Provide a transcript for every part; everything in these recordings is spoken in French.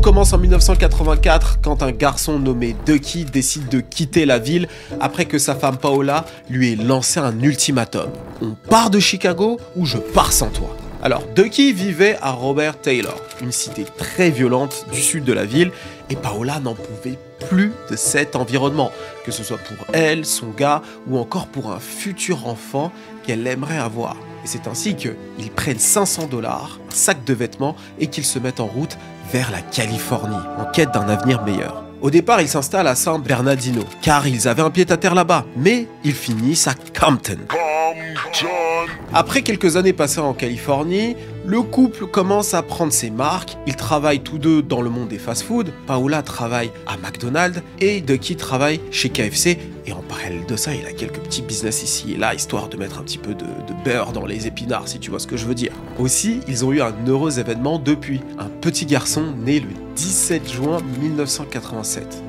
commence en 1984 quand un garçon nommé Ducky décide de quitter la ville après que sa femme Paola lui ait lancé un ultimatum. On part de Chicago ou je pars sans toi. Alors, Ducky vivait à Robert Taylor, une cité très violente du sud de la ville, et Paola n'en pouvait plus de cet environnement, que ce soit pour elle, son gars, ou encore pour un futur enfant qu'elle aimerait avoir. Et c'est ainsi qu'ils prennent 500 $, un sac de vêtements, et qu'ils se mettent en route vers la Californie, en quête d'un avenir meilleur. Au départ, ils s'installent à San Bernardino, car ils avaient un pied-à-terre là-bas, mais ils finissent à Compton. Après quelques années passées en Californie, le couple commence à prendre ses marques. Ils travaillent tous deux dans le monde des fast-food. Paola travaille à McDonald's et Ducky travaille chez KFC. Et en parallèle de ça, il a quelques petits business ici et là, histoire de mettre un petit peu de beurre dans les épinards, si tu vois ce que je veux dire. Aussi, ils ont eu un heureux événement depuis. Un petit garçon né le 17 juin 1987.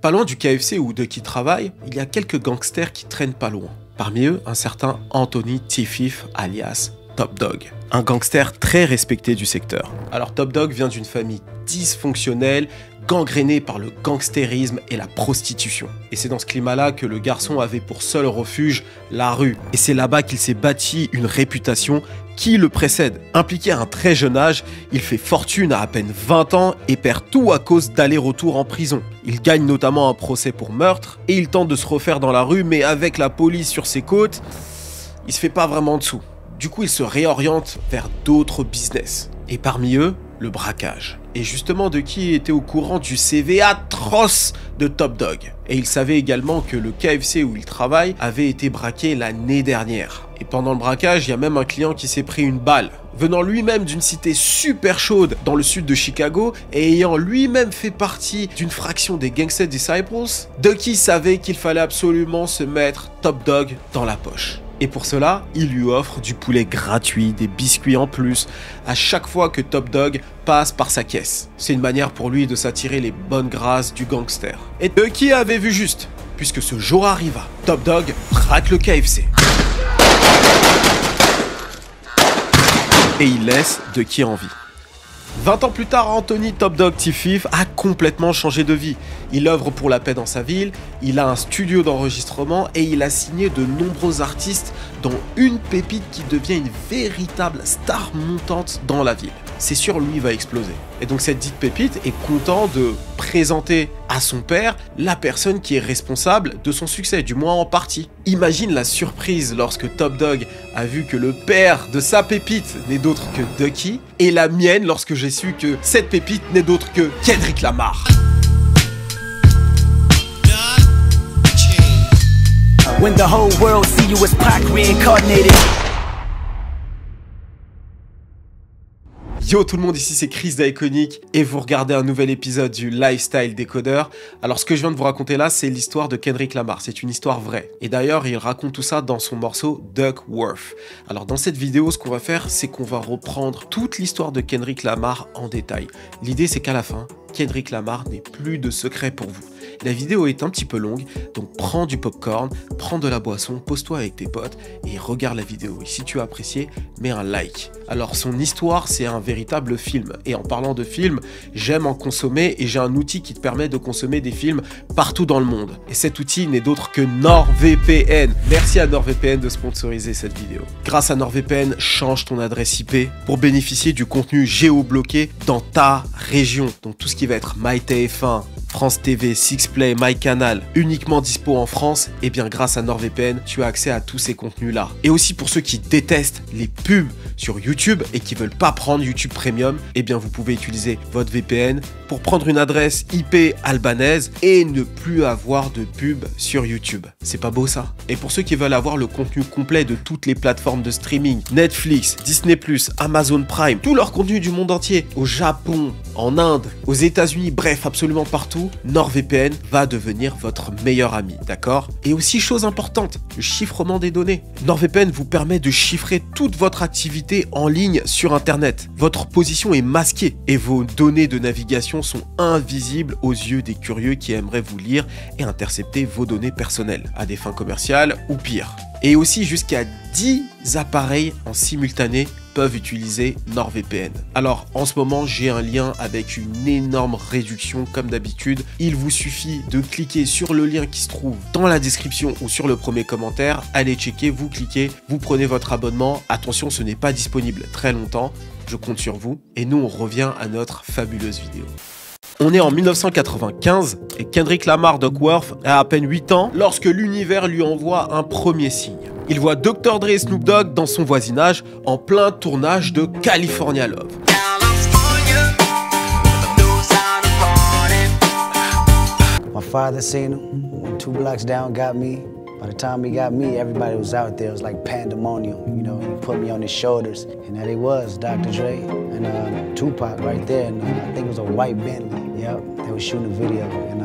Pas loin du KFC où Ducky travaille, il y a quelques gangsters qui traînent pas loin. Parmi eux, un certain Anthony T-Fif alias Top Dog, un gangster très respecté du secteur. Alors Top Dog vient d'une famille dysfonctionnelle, gangrénée par le gangstérisme et la prostitution. Et c'est dans ce climat-là que le garçon avait pour seul refuge la rue. Et c'est là-bas qu'il s'est bâti une réputation qui le précède. Impliqué à un très jeune âge, il fait fortune à peine 20 ans et perd tout à cause d'allers-retours en prison. Il gagne notamment un procès pour meurtre et il tente de se refaire dans la rue, mais avec la police sur ses côtes, il se fait pas vraiment dessous. Du coup, il se réoriente vers d'autres business. Et parmi eux, le braquage. Et justement, Ducky était au courant du CV atroce de Top Dog. Et il savait également que le KFC où il travaille avait été braqué l'année dernière. Et pendant le braquage, il y a même un client qui s'est pris une balle. Venant lui-même d'une cité super chaude dans le sud de Chicago et ayant lui-même fait partie d'une fraction des Gangsta Disciples, Ducky savait qu'il fallait absolument se mettre Top Dog dans la poche. Et pour cela, il lui offre du poulet gratuit, des biscuits en plus, à chaque fois que Top Dog passe par sa caisse. C'est une manière pour lui de s'attirer les bonnes grâces du gangster. Et Ducky avait vu juste, puisque ce jour arriva. Top Dog braque le KFC. Et il laisse Ducky en vie. 20 ans plus tard, Anthony Top Dog T-Fif a complètement changé de vie. Il œuvre pour la paix dans sa ville, il a un studio d'enregistrement et il a signé de nombreux artistes, dont une pépite qui devient une véritable star montante dans la ville. C'est sûr, lui va exploser. Et donc cette dite pépite est content de présenter à son père la personne qui est responsable de son succès, du moins en partie. Imagine la surprise lorsque Top Dog a vu que le père de sa pépite n'est d'autre que Ducky, et la mienne lorsque j'ai su que cette pépite n'est d'autre que Kendrick Lamar. When the whole world see you as Pac reincarnated. Yo tout le monde, ici c'est Chris d'Iconic et vous regardez un nouvel épisode du Lifestyle Décodeur. Alors ce que je viens de vous raconter là, c'est l'histoire de Kendrick Lamar, c'est une histoire vraie. Et d'ailleurs, il raconte tout ça dans son morceau Duckworth. Alors dans cette vidéo, ce qu'on va faire, c'est qu'on va reprendre toute l'histoire de Kendrick Lamar en détail. L'idée c'est qu'à la fin, Kendrick Lamar n'ait plus de secret pour vous. La vidéo est un petit peu longue, donc prends du popcorn, prends de la boisson, pose-toi avec tes potes et regarde la vidéo. Et si tu as apprécié, mets un like. Alors son histoire, c'est un véritable film. Et en parlant de film, j'aime en consommer et j'ai un outil qui te permet de consommer des films partout dans le monde. Et cet outil n'est d'autre que NordVPN. Merci à NordVPN de sponsoriser cette vidéo. Grâce à NordVPN, change ton adresse IP pour bénéficier du contenu géobloqué dans ta région. Donc tout ce qui va être MyTF1, France TV, Sixplay, MyCanal, uniquement dispo en France, et bien grâce à NordVPN, tu as accès à tous ces contenus-là. Et aussi pour ceux qui détestent les pubs sur YouTube et qui veulent pas prendre YouTube Premium, et bien vous pouvez utiliser votre VPN pour prendre une adresse IP albanaise et ne plus avoir de pub sur YouTube. C'est pas beau ça? Et pour ceux qui veulent avoir le contenu complet de toutes les plateformes de streaming, Netflix, Disney+, Amazon Prime, tout leur contenu du monde entier, au Japon, en Inde, aux États-Unis, bref, absolument partout, NordVPN va devenir votre meilleur ami, d'accord? Et aussi, chose importante, le chiffrement des données. NordVPN vous permet de chiffrer toute votre activité en ligne sur Internet. Votre position est masquée et vos données de navigation sont invisibles aux yeux des curieux qui aimeraient vous lire et intercepter vos données personnelles, à des fins commerciales ou pire. Et aussi jusqu'à 10 appareils en simultané peuvent utiliser NordVPN. Alors en ce moment j'ai un lien avec une énorme réduction comme d'habitude. Il vous suffit de cliquer sur le lien qui se trouve dans la description ou sur le premier commentaire. Allez checker, vous cliquez, vous prenez votre abonnement. Attention, ce n'est pas disponible très longtemps. Je compte sur vous. Et nous on revient à notre fabuleuse vidéo. On est en 1995 et Kendrick Lamar Duckworth a à peine 8 ans lorsque l'univers lui envoie un premier signe. Il voit Dr. Dre et Snoop Dogg dans son voisinage en plein tournage de California Love. My father seen him, went 2 blocks down, got me. By the time he got me, everybody was out there. It was like pandemonium, you know. He put me on his shoulders, and there he was, Dr. Dre and Tupac right there. And I think it was a white Bentley. Yep, they were shooting a video, and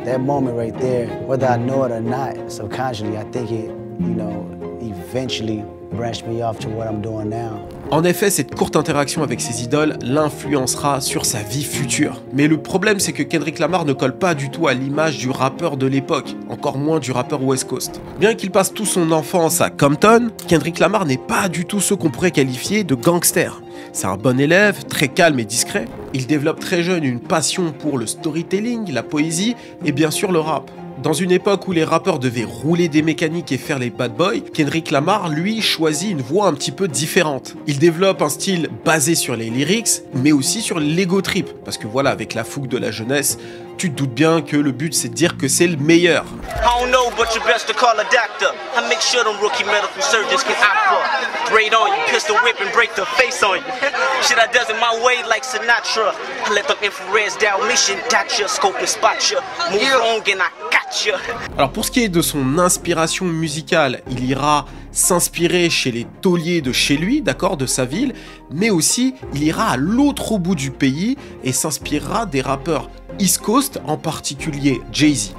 that moment right there, whether I know it or not, subconsciously, I think it, you know, eventually branched me off to what I'm doing now. En effet, cette courte interaction avec ses idoles l'influencera sur sa vie future. Mais le problème, c'est que Kendrick Lamar ne colle pas du tout à l'image du rappeur de l'époque, encore moins du rappeur West Coast. Bien qu'il passe toute son enfance à Compton, Kendrick Lamar n'est pas du tout ce qu'on pourrait qualifier de gangster. C'est un bon élève, très calme et discret. Il développe très jeune une passion pour le storytelling, la poésie et bien sûr le rap. Dans une époque où les rappeurs devaient rouler des mécaniques et faire les bad boys, Kendrick Lamar, lui, choisit une voie un petit peu différente. Il développe un style basé sur les lyrics, mais aussi sur l'ego trip. Parce que voilà, avec la fougue de la jeunesse, tu te doutes bien que le but c'est de dire que c'est le meilleur. Alors pour ce qui est de son inspiration musicale, il ira s'inspirer chez les tauliers de chez lui, d'accord, de sa ville, mais aussi il ira à l'autre bout du pays et s'inspirera des rappeurs East Coast, en particulier Jay-Z.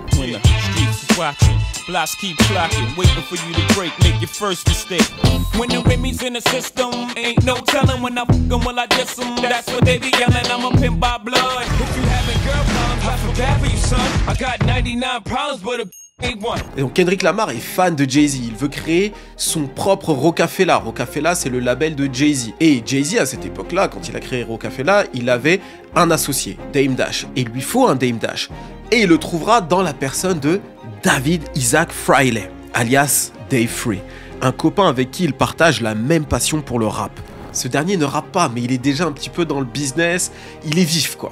Et donc Kendrick Lamar est fan de Jay-Z, il veut créer son propre Rockefeller. Rockefeller, c'est le label de Jay-Z. Et Jay-Z, à cette époque-là, quand il a créé Rockefeller, il avait un associé, Dame Dash. Et il lui faut un Dame Dash. Et il le trouvera dans la personne de David Isaac Frehley, alias Dave Free, un copain avec qui il partage la même passion pour le rap. Ce dernier ne rappe pas, mais il est déjà un petit peu dans le business, il est vif quoi.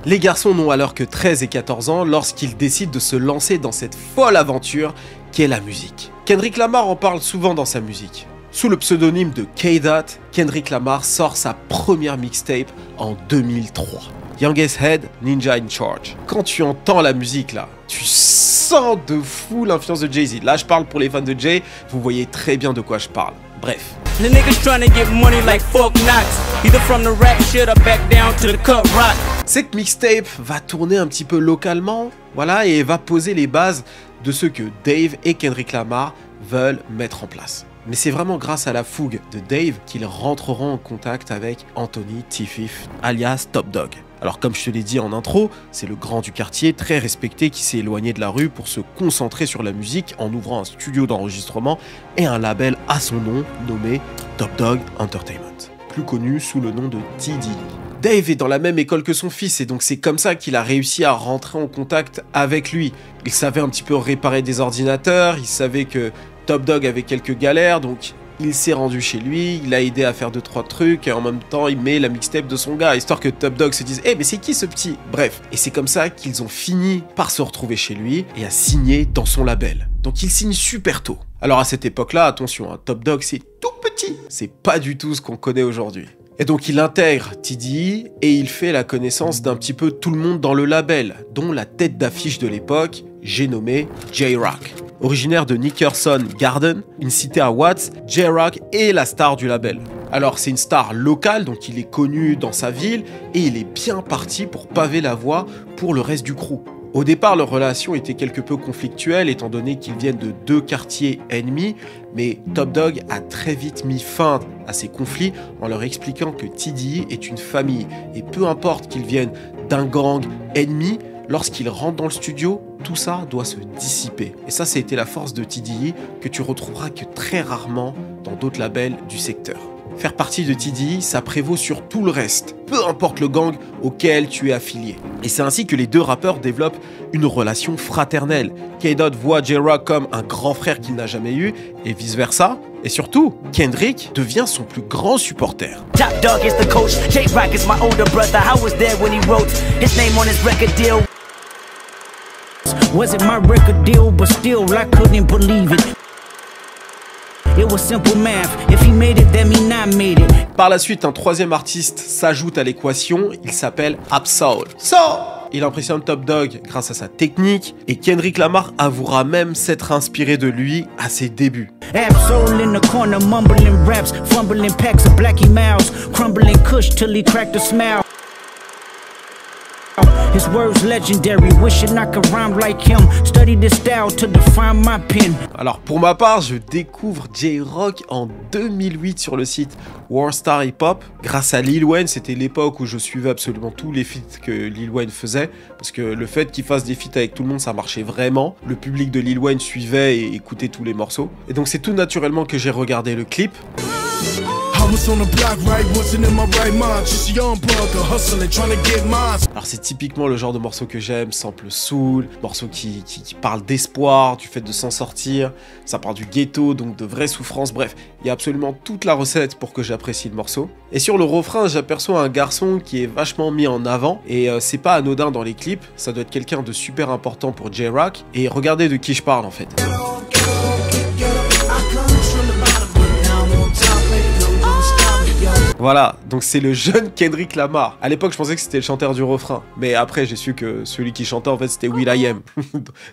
Les garçons n'ont alors que 13 et 14 ans lorsqu'ils décident de se lancer dans cette folle aventure qu'est la musique. Kendrick Lamar en parle souvent dans sa musique. Sous le pseudonyme de K-Dot, Kendrick Lamar sort sa première mixtape en 2003. Youngest Head, Ninja in Charge. Quand tu entends la musique là, tu sens de fou l'influence de Jay-Z. Là je parle pour les fans de Jay, vous voyez très bien de quoi je parle. Bref. Cette mixtape va tourner un petit peu localement, voilà, et va poser les bases de ce que Dave et Kendrick Lamar veulent mettre en place. Mais c'est vraiment grâce à la fougue de Dave qu'ils rentreront en contact avec Anthony T. Fifth, alias Top Dog. Alors comme je te l'ai dit en intro, c'est le grand du quartier, très respecté, qui s'est éloigné de la rue pour se concentrer sur la musique en ouvrant un studio d'enregistrement et un label à son nom nommé Top Dog Entertainment, plus connu sous le nom de TD. Dave est dans la même école que son fils et donc c'est comme ça qu'il a réussi à rentrer en contact avec lui. Il savait un petit peu réparer des ordinateurs, il savait que Top Dog avait quelques galères, donc il s'est rendu chez lui, il a aidé à faire 2-3 trucs et en même temps il met la mixtape de son gars, histoire que Top Dog se dise « Eh mais c'est qui ce petit ?» Bref, et c'est comme ça qu'ils ont fini par se retrouver chez lui et à signer dans son label. Donc il signe super tôt. Alors à cette époque-là, attention, hein, Top Dog c'est tout petit, c'est pas du tout ce qu'on connaît aujourd'hui. Et donc il intègre TDE et il fait la connaissance d'un petit peu tout le monde dans le label, dont la tête d'affiche de l'époque, j'ai nommé J-Rock. Originaire de Nickerson Garden, une cité à Watts, J-Rock est la star du label. Alors c'est une star locale, donc il est connu dans sa ville et il est bien parti pour paver la voie pour le reste du crew. Au départ, leur relation était quelque peu conflictuelle étant donné qu'ils viennent de 2 quartiers ennemis, mais Top Dog a très vite mis fin à ces conflits en leur expliquant que TDE est une famille et peu importe qu'ils viennent d'un gang ennemi, lorsqu'ils rentrent dans le studio, tout ça doit se dissiper. Et ça a été la force de TDE que tu retrouveras que très rarement dans d'autres labels du secteur. Faire partie de TDE, ça prévaut sur tout le reste, peu importe le gang auquel tu es affilié. Et c'est ainsi que les deux rappeurs développent une relation fraternelle. K-Dot voit J-Rock comme un grand frère qu'il n'a jamais eu, et vice-versa. Et surtout, Kendrick devient son plus grand supporter. Top Dog is the coach, J-Rock is my older brother. I was there when he wrote his name on his record deal. Wasn't my record deal, but still I couldn't believe it. It was simple math. If he made it, that mean I made it. Par la suite, un troisième artiste s'ajoute à l'équation, il s'appelle Ab-Soul. Il impressionne Top Dog grâce à sa technique et Kendrick Lamar avouera même s'être inspiré de lui à ses débuts. Ab-Soul in the corner, mumbling raps, fumbling packs of Blackie Mouse, crumbling kush till he cracked a smile. His words legendary, wishing I could rhyme like him. Study this style to define my pen. Alors pour ma part, je découvre J-Rock en 2008 sur le site Worldstar Hip Hop grâce à Lil Wayne. C'était l'époque où je suivais absolument tous les feats que Lil Wayne faisait parce que le fait qu'il fasse des feats avec tout le monde, ça marchait vraiment. Le public de Lil Wayne suivait et écoutait tous les morceaux. Et donc c'est tout naturellement que j'ai regardé le clip. Alors c'est typiquement le genre de morceau que j'aime, sample soul, morceau qui parle d'espoir, du fait de s'en sortir, ça parle du ghetto, donc de vraie souffrance, bref, il y a absolument toute la recette pour que j'apprécie le morceau. Et sur le refrain, j'aperçois un garçon qui est vachement mis en avant, et c'est pas anodin dans les clips, ça doit être quelqu'un de super important pour J-Rock, et regardez de qui je parle en fait. Voilà, donc c'est le jeune Kendrick Lamar. À l'époque, je pensais que c'était le chanteur du refrain. Mais après, j'ai su que celui qui chantait, en fait, c'était will.i.am.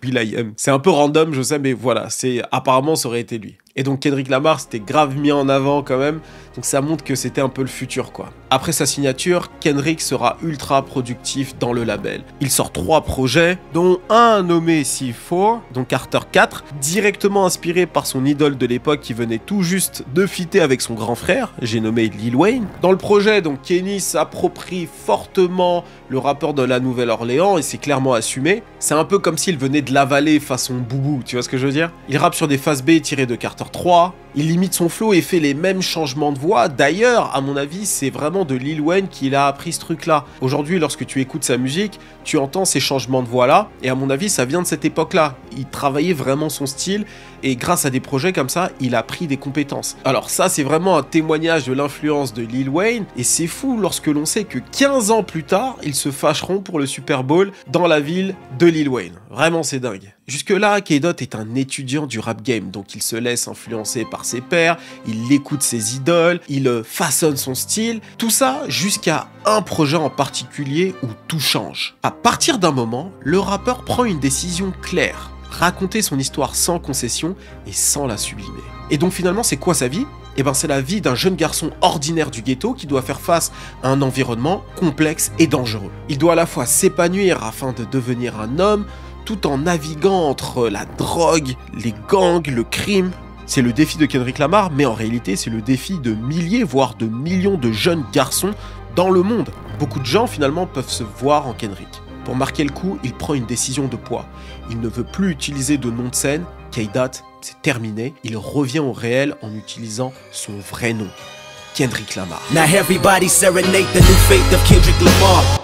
will.i.am. C'est un peu random, je sais, mais voilà, apparemment, ça aurait été lui. Et donc Kendrick Lamar, c'était grave mis en avant quand même. Donc ça montre que c'était un peu le futur, quoi. Après sa signature, Kendrick sera ultra productif dans le label. Il sort 3 projets, dont un nommé C4, donc Carter 4, directement inspiré par son idole de l'époque qui venait tout juste de fitter avec son grand frère, j'ai nommé Lil Wayne. Dans le projet, donc Kenny s'approprie fortement le rappeur de la Nouvelle-Orléans et c'est clairement assumé. C'est un peu comme s'il venait de l'avaler façon boubou, tu vois ce que je veux dire? Il rappe sur des phases B tirées de Carter 3, il limite son flow et fait les mêmes changements de voix. D'ailleurs, à mon avis, c'est vraiment de Lil Wayne qu'il a appris ce truc-là. Aujourd'hui, lorsque tu écoutes sa musique, tu entends ces changements de voix-là, et à mon avis, ça vient de cette époque-là. Il travaillait vraiment son style, et grâce à des projets comme ça, il a pris des compétences. Alors ça, c'est vraiment un témoignage de l'influence de Lil Wayne, et c'est fou lorsque l'on sait que 15 ans plus tard, ils se fâcheront pour le Super Bowl dans la ville de Lil Wayne. Vraiment, c'est dingue. Jusque-là, K-Dot est un étudiant du rap game, donc il se laisse influencer par ses pairs, il écoute ses idoles, il façonne son style, tout ça jusqu'à un projet en particulier où tout change. À partir d'un moment, le rappeur prend une décision claire, raconter son histoire sans concession et sans la sublimer. Et donc finalement, c'est quoi sa vie ? Eh ben c'est la vie d'un jeune garçon ordinaire du ghetto qui doit faire face à un environnement complexe et dangereux. Il doit à la fois s'épanouir afin de devenir un homme, tout en naviguant entre la drogue, les gangs, le crime. C'est le défi de Kendrick Lamar, mais en réalité c'est le défi de milliers, voire de millions de jeunes garçons dans le monde. Beaucoup de gens finalement peuvent se voir en Kendrick. Pour marquer le coup, il prend une décision de poids. Il ne veut plus utiliser de nom de scène, K-Dot, c'est terminé. Il revient au réel en utilisant son vrai nom, Kendrick Lamar. Now everybody serenade the new faith of Kendrick Lamar.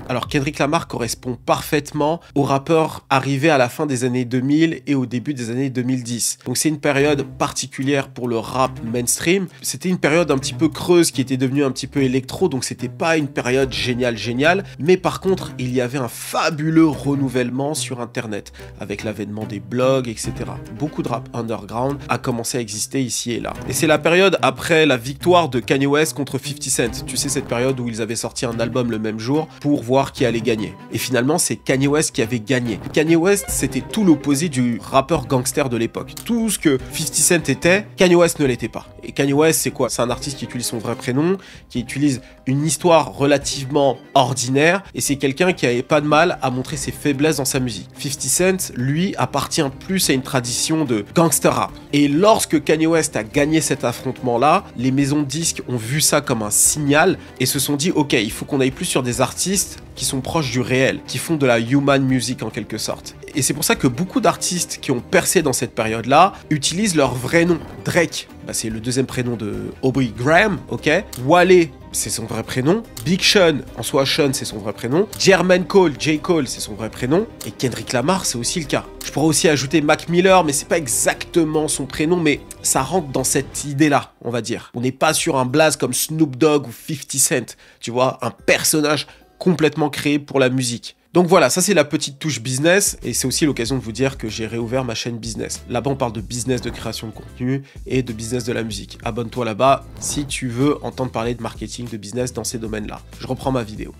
Alors Kendrick Lamar correspond parfaitement aux rappeurs arrivés à la fin des années 2000 et au début des années 2010. Donc c'est une période particulière pour le rap mainstream. C'était une période un petit peu creuse qui était devenue un petit peu électro, donc c'était pas une période géniale, mais par contre il y avait un fabuleux renouvellement sur internet avec l'avènement des blogs, etc. Beaucoup de rap underground a commencé à exister ici et là. Et c'est la période après la victoire de Kanye West contre 50 Cent. Tu sais, cette période où ils avaient sorti un album le même jour pour voir qui allait gagner. Et finalement, c'est Kanye West qui avait gagné. Kanye West, c'était tout l'opposé du rappeur gangster de l'époque. Tout ce que 50 Cent était, Kanye West ne l'était pas. Et Kanye West, c'est quoi? C'est un artiste qui utilise son vrai prénom, qui utilise une histoire relativement ordinaire, et c'est quelqu'un qui avait pas de mal à montrer ses faiblesses dans sa musique. 50 Cent, lui, appartient plus à une tradition de gangster rap. Et lorsque Kanye West a gagné cet affrontement-là, les maisons de disques ont vu ça comme un signal et se sont dit, ok, il faut qu'on aille plus sur des artistes qui sont proches du réel, qui font de la human music en quelque sorte. Et c'est pour ça que beaucoup d'artistes qui ont percé dans cette période-là utilisent leur vrai nom. Drake, bah c'est le deuxième prénom de Aubrey Graham, ok. Wale, c'est son vrai prénom. Big Sean, en soi Sean c'est son vrai prénom. Jermaine Cole, J. Cole, c'est son vrai prénom. Et Kendrick Lamar, c'est aussi le cas. Je pourrais aussi ajouter Mac Miller, mais c'est pas exactement son prénom, mais ça rentre dans cette idée-là, on va dire. On n'est pas sur un blaze comme Snoop Dogg ou 50 Cent, tu vois, un personnage complètement créé pour la musique. Donc voilà, ça c'est la petite touche business, et c'est aussi l'occasion de vous dire que j'ai réouvert ma chaîne business. Là-bas on parle de business de création de contenu et de business de la musique. Abonne-toi là-bas si tu veux entendre parler de marketing, de business dans ces domaines-là. Je reprends ma vidéo.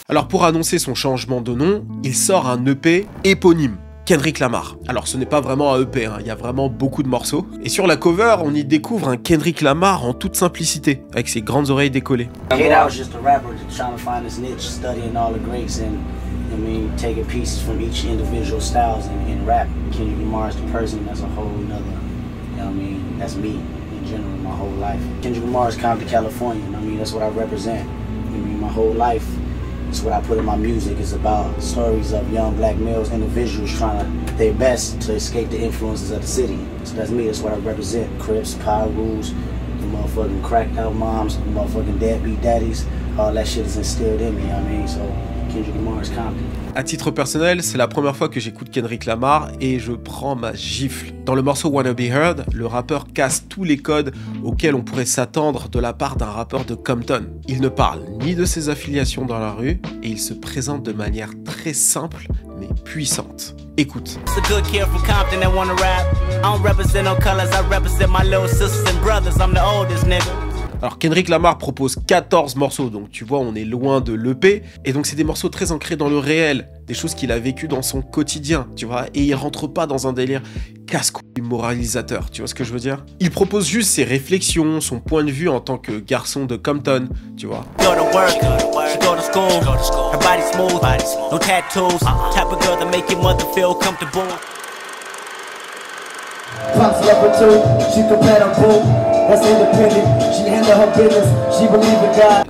Alors pour annoncer son changement de nom, il sort un EP éponyme. Kendrick Lamar. Alors ce n'est pas vraiment un EP, hein. Il y a vraiment beaucoup de morceaux. Et sur la cover, on y découvre un Kendrick Lamar en toute simplicité, avec ses grandes oreilles décollées. I mean, taking pieces from each individual styles and rap. Kendrick Lamar is the person, that's a whole nother, you know what I mean, that's me in general, my whole life. Kendrick Lamar is Compton, California, I mean, that's what I represent. I mean, my whole life, it's what I put in my music. It's about stories of young black males, individuals trying to their best to escape the influences of the city. So that's me, that's what I represent. Crips, Power Rules, the motherfucking cracked out moms, the motherfucking deadbeat daddies, all that shit is instilled in me, you know what I mean, so Kendrick Lamar is Compton. À titre personnel, c'est la première fois que j'écoute Kendrick Lamar et je prends ma gifle. Dans le morceau Wanna Be Heard, le rappeur casse tous les codes auxquels on pourrait s'attendre de la part d'un rappeur de Compton. Il ne parle ni de ses affiliations dans la rue et il se présente de manière très simple mais puissante. Écoute. Alors Kendrick Lamar propose 14 morceaux, donc tu vois on est loin de l'EP, et donc c'est des morceaux très ancrés dans le réel, des choses qu'il a vécues dans son quotidien, tu vois, et il rentre pas dans un délire casse-couille moralisateur, tu vois ce que je veux dire? Il propose juste ses réflexions, son point de vue en tant que garçon de Compton, tu vois.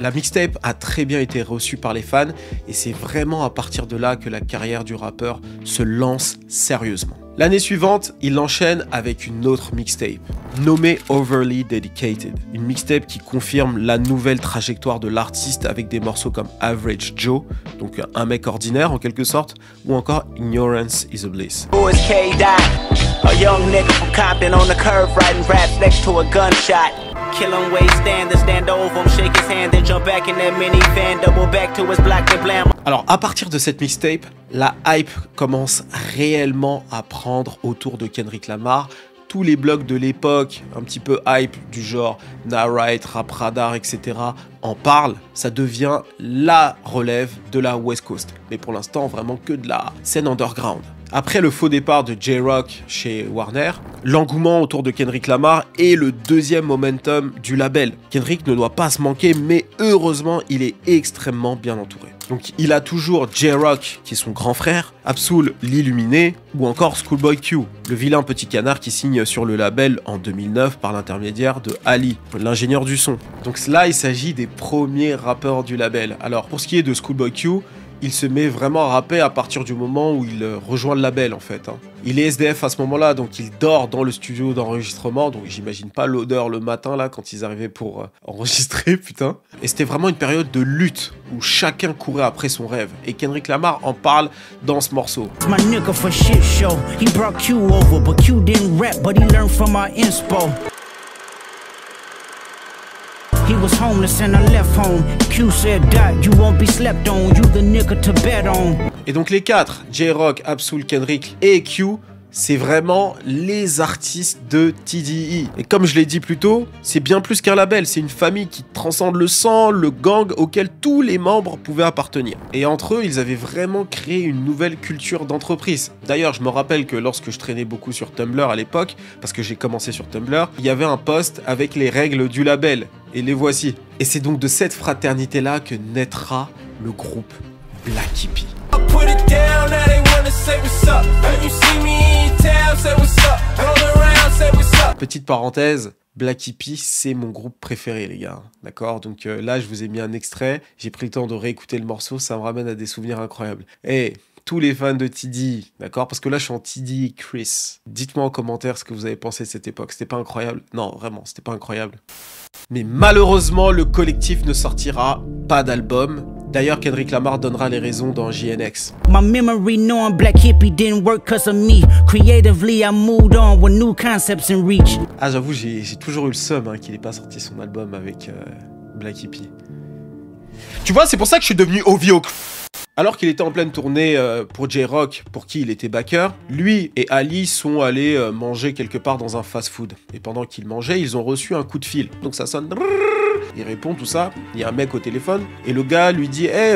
La mixtape a très bien été reçue par les fans et c'est vraiment à partir de là que la carrière du rappeur se lance sérieusement. L'année suivante, il enchaîne avec une autre mixtape, nommée Overly Dedicated. Une mixtape qui confirme la nouvelle trajectoire de l'artiste avec des morceaux comme Average Joe, donc un mec ordinaire en quelque sorte, ou encore Ignorance is a Bliss. A young nigga from Compton on the curve writing raps next to a gunshot. Kill him, wait, stand over him, shake his hand, then jump back in that minivan, double back to his black and blam. Alors, à partir de cette mixtape, la hype commence réellement à prendre autour de Kendrick Lamar. Tous les blogs de l'époque, un petit peu hype, du genre Nah-Right, Rap Radar, etc., en parlent. Ça devient la relève de la West Coast. Mais pour l'instant, vraiment que de la scène underground. Après le faux départ de J-Rock chez Warner, l'engouement autour de Kendrick Lamar est le deuxième momentum du label. Kendrick ne doit pas se manquer, mais heureusement, il est extrêmement bien entouré. Donc il a toujours J-Rock, qui est son grand frère, Ab-Soul, l'illuminé, ou encore Schoolboy Q, le vilain petit canard qui signe sur le label en 2009 par l'intermédiaire de Ali, l'ingénieur du son. Donc là, il s'agit des premiers rappeurs du label. Alors pour ce qui est de Schoolboy Q, il se met vraiment à rapper à partir du moment où il rejoint le label en fait. Il est SDF à ce moment-là, donc il dort dans le studio d'enregistrement, donc j'imagine pas l'odeur le matin là quand ils arrivaient pour enregistrer, putain. Et c'était vraiment une période de lutte où chacun courait après son rêve. Et Kendrick Lamar en parle dans ce morceau. He was homeless and I left home. Q said, "Dot, you won't be slept on. You the nigga to bet on." Et donc les quatre, J-Rock, Ab-Soul, Kendrick et Q, c'est vraiment les artistes de TDE. Et comme je l'ai dit plus tôt, c'est bien plus qu'un label, c'est une famille qui transcende le sang, le gang auquel tous les membres pouvaient appartenir. Et entre eux, ils avaient vraiment créé une nouvelle culture d'entreprise. D'ailleurs, je me rappelle que lorsque je traînais beaucoup sur Tumblr à l'époque, parce que j'ai commencé sur Tumblr, il y avait un post avec les règles du label. Et les voici. Et c'est donc de cette fraternité-là que naîtra le groupe Black Hippy. Petite parenthèse, Black Hippy, c'est mon groupe préféré, les gars. D'accord? Donc là, je vous ai mis un extrait. J'ai pris le temps de réécouter le morceau. Ça me ramène à des souvenirs incroyables. Et tous les fans de TDE, d'accord? Parce que là, je suis en TDE Chris. Dites-moi en commentaire ce que vous avez pensé de cette époque. C'était pas incroyable? Non, vraiment, c'était pas incroyable. Mais malheureusement, le collectif ne sortira pas d'album. D'ailleurs, Kendrick Lamar donnera les raisons dans JNX. My memory knowing Black Hippy didn't work cause of me. Creatively, I moved on with new concepts in reach. Ah, j'avoue, j'ai toujours eu le seum qu'il n'ait pas sorti son album avec Black Hippy. Tu vois, c'est pour ça que je suis devenu OVO. Alors qu'il était en pleine tournée pour J-Rock, pour qui il était backer, lui et Ali sont allés manger quelque part dans un fast-food. Et pendant qu'ils mangeaient, ils ont reçu un coup de fil. Donc ça sonne... Il répond, tout ça, il y a un mec au téléphone, et le gars lui dit « Hey,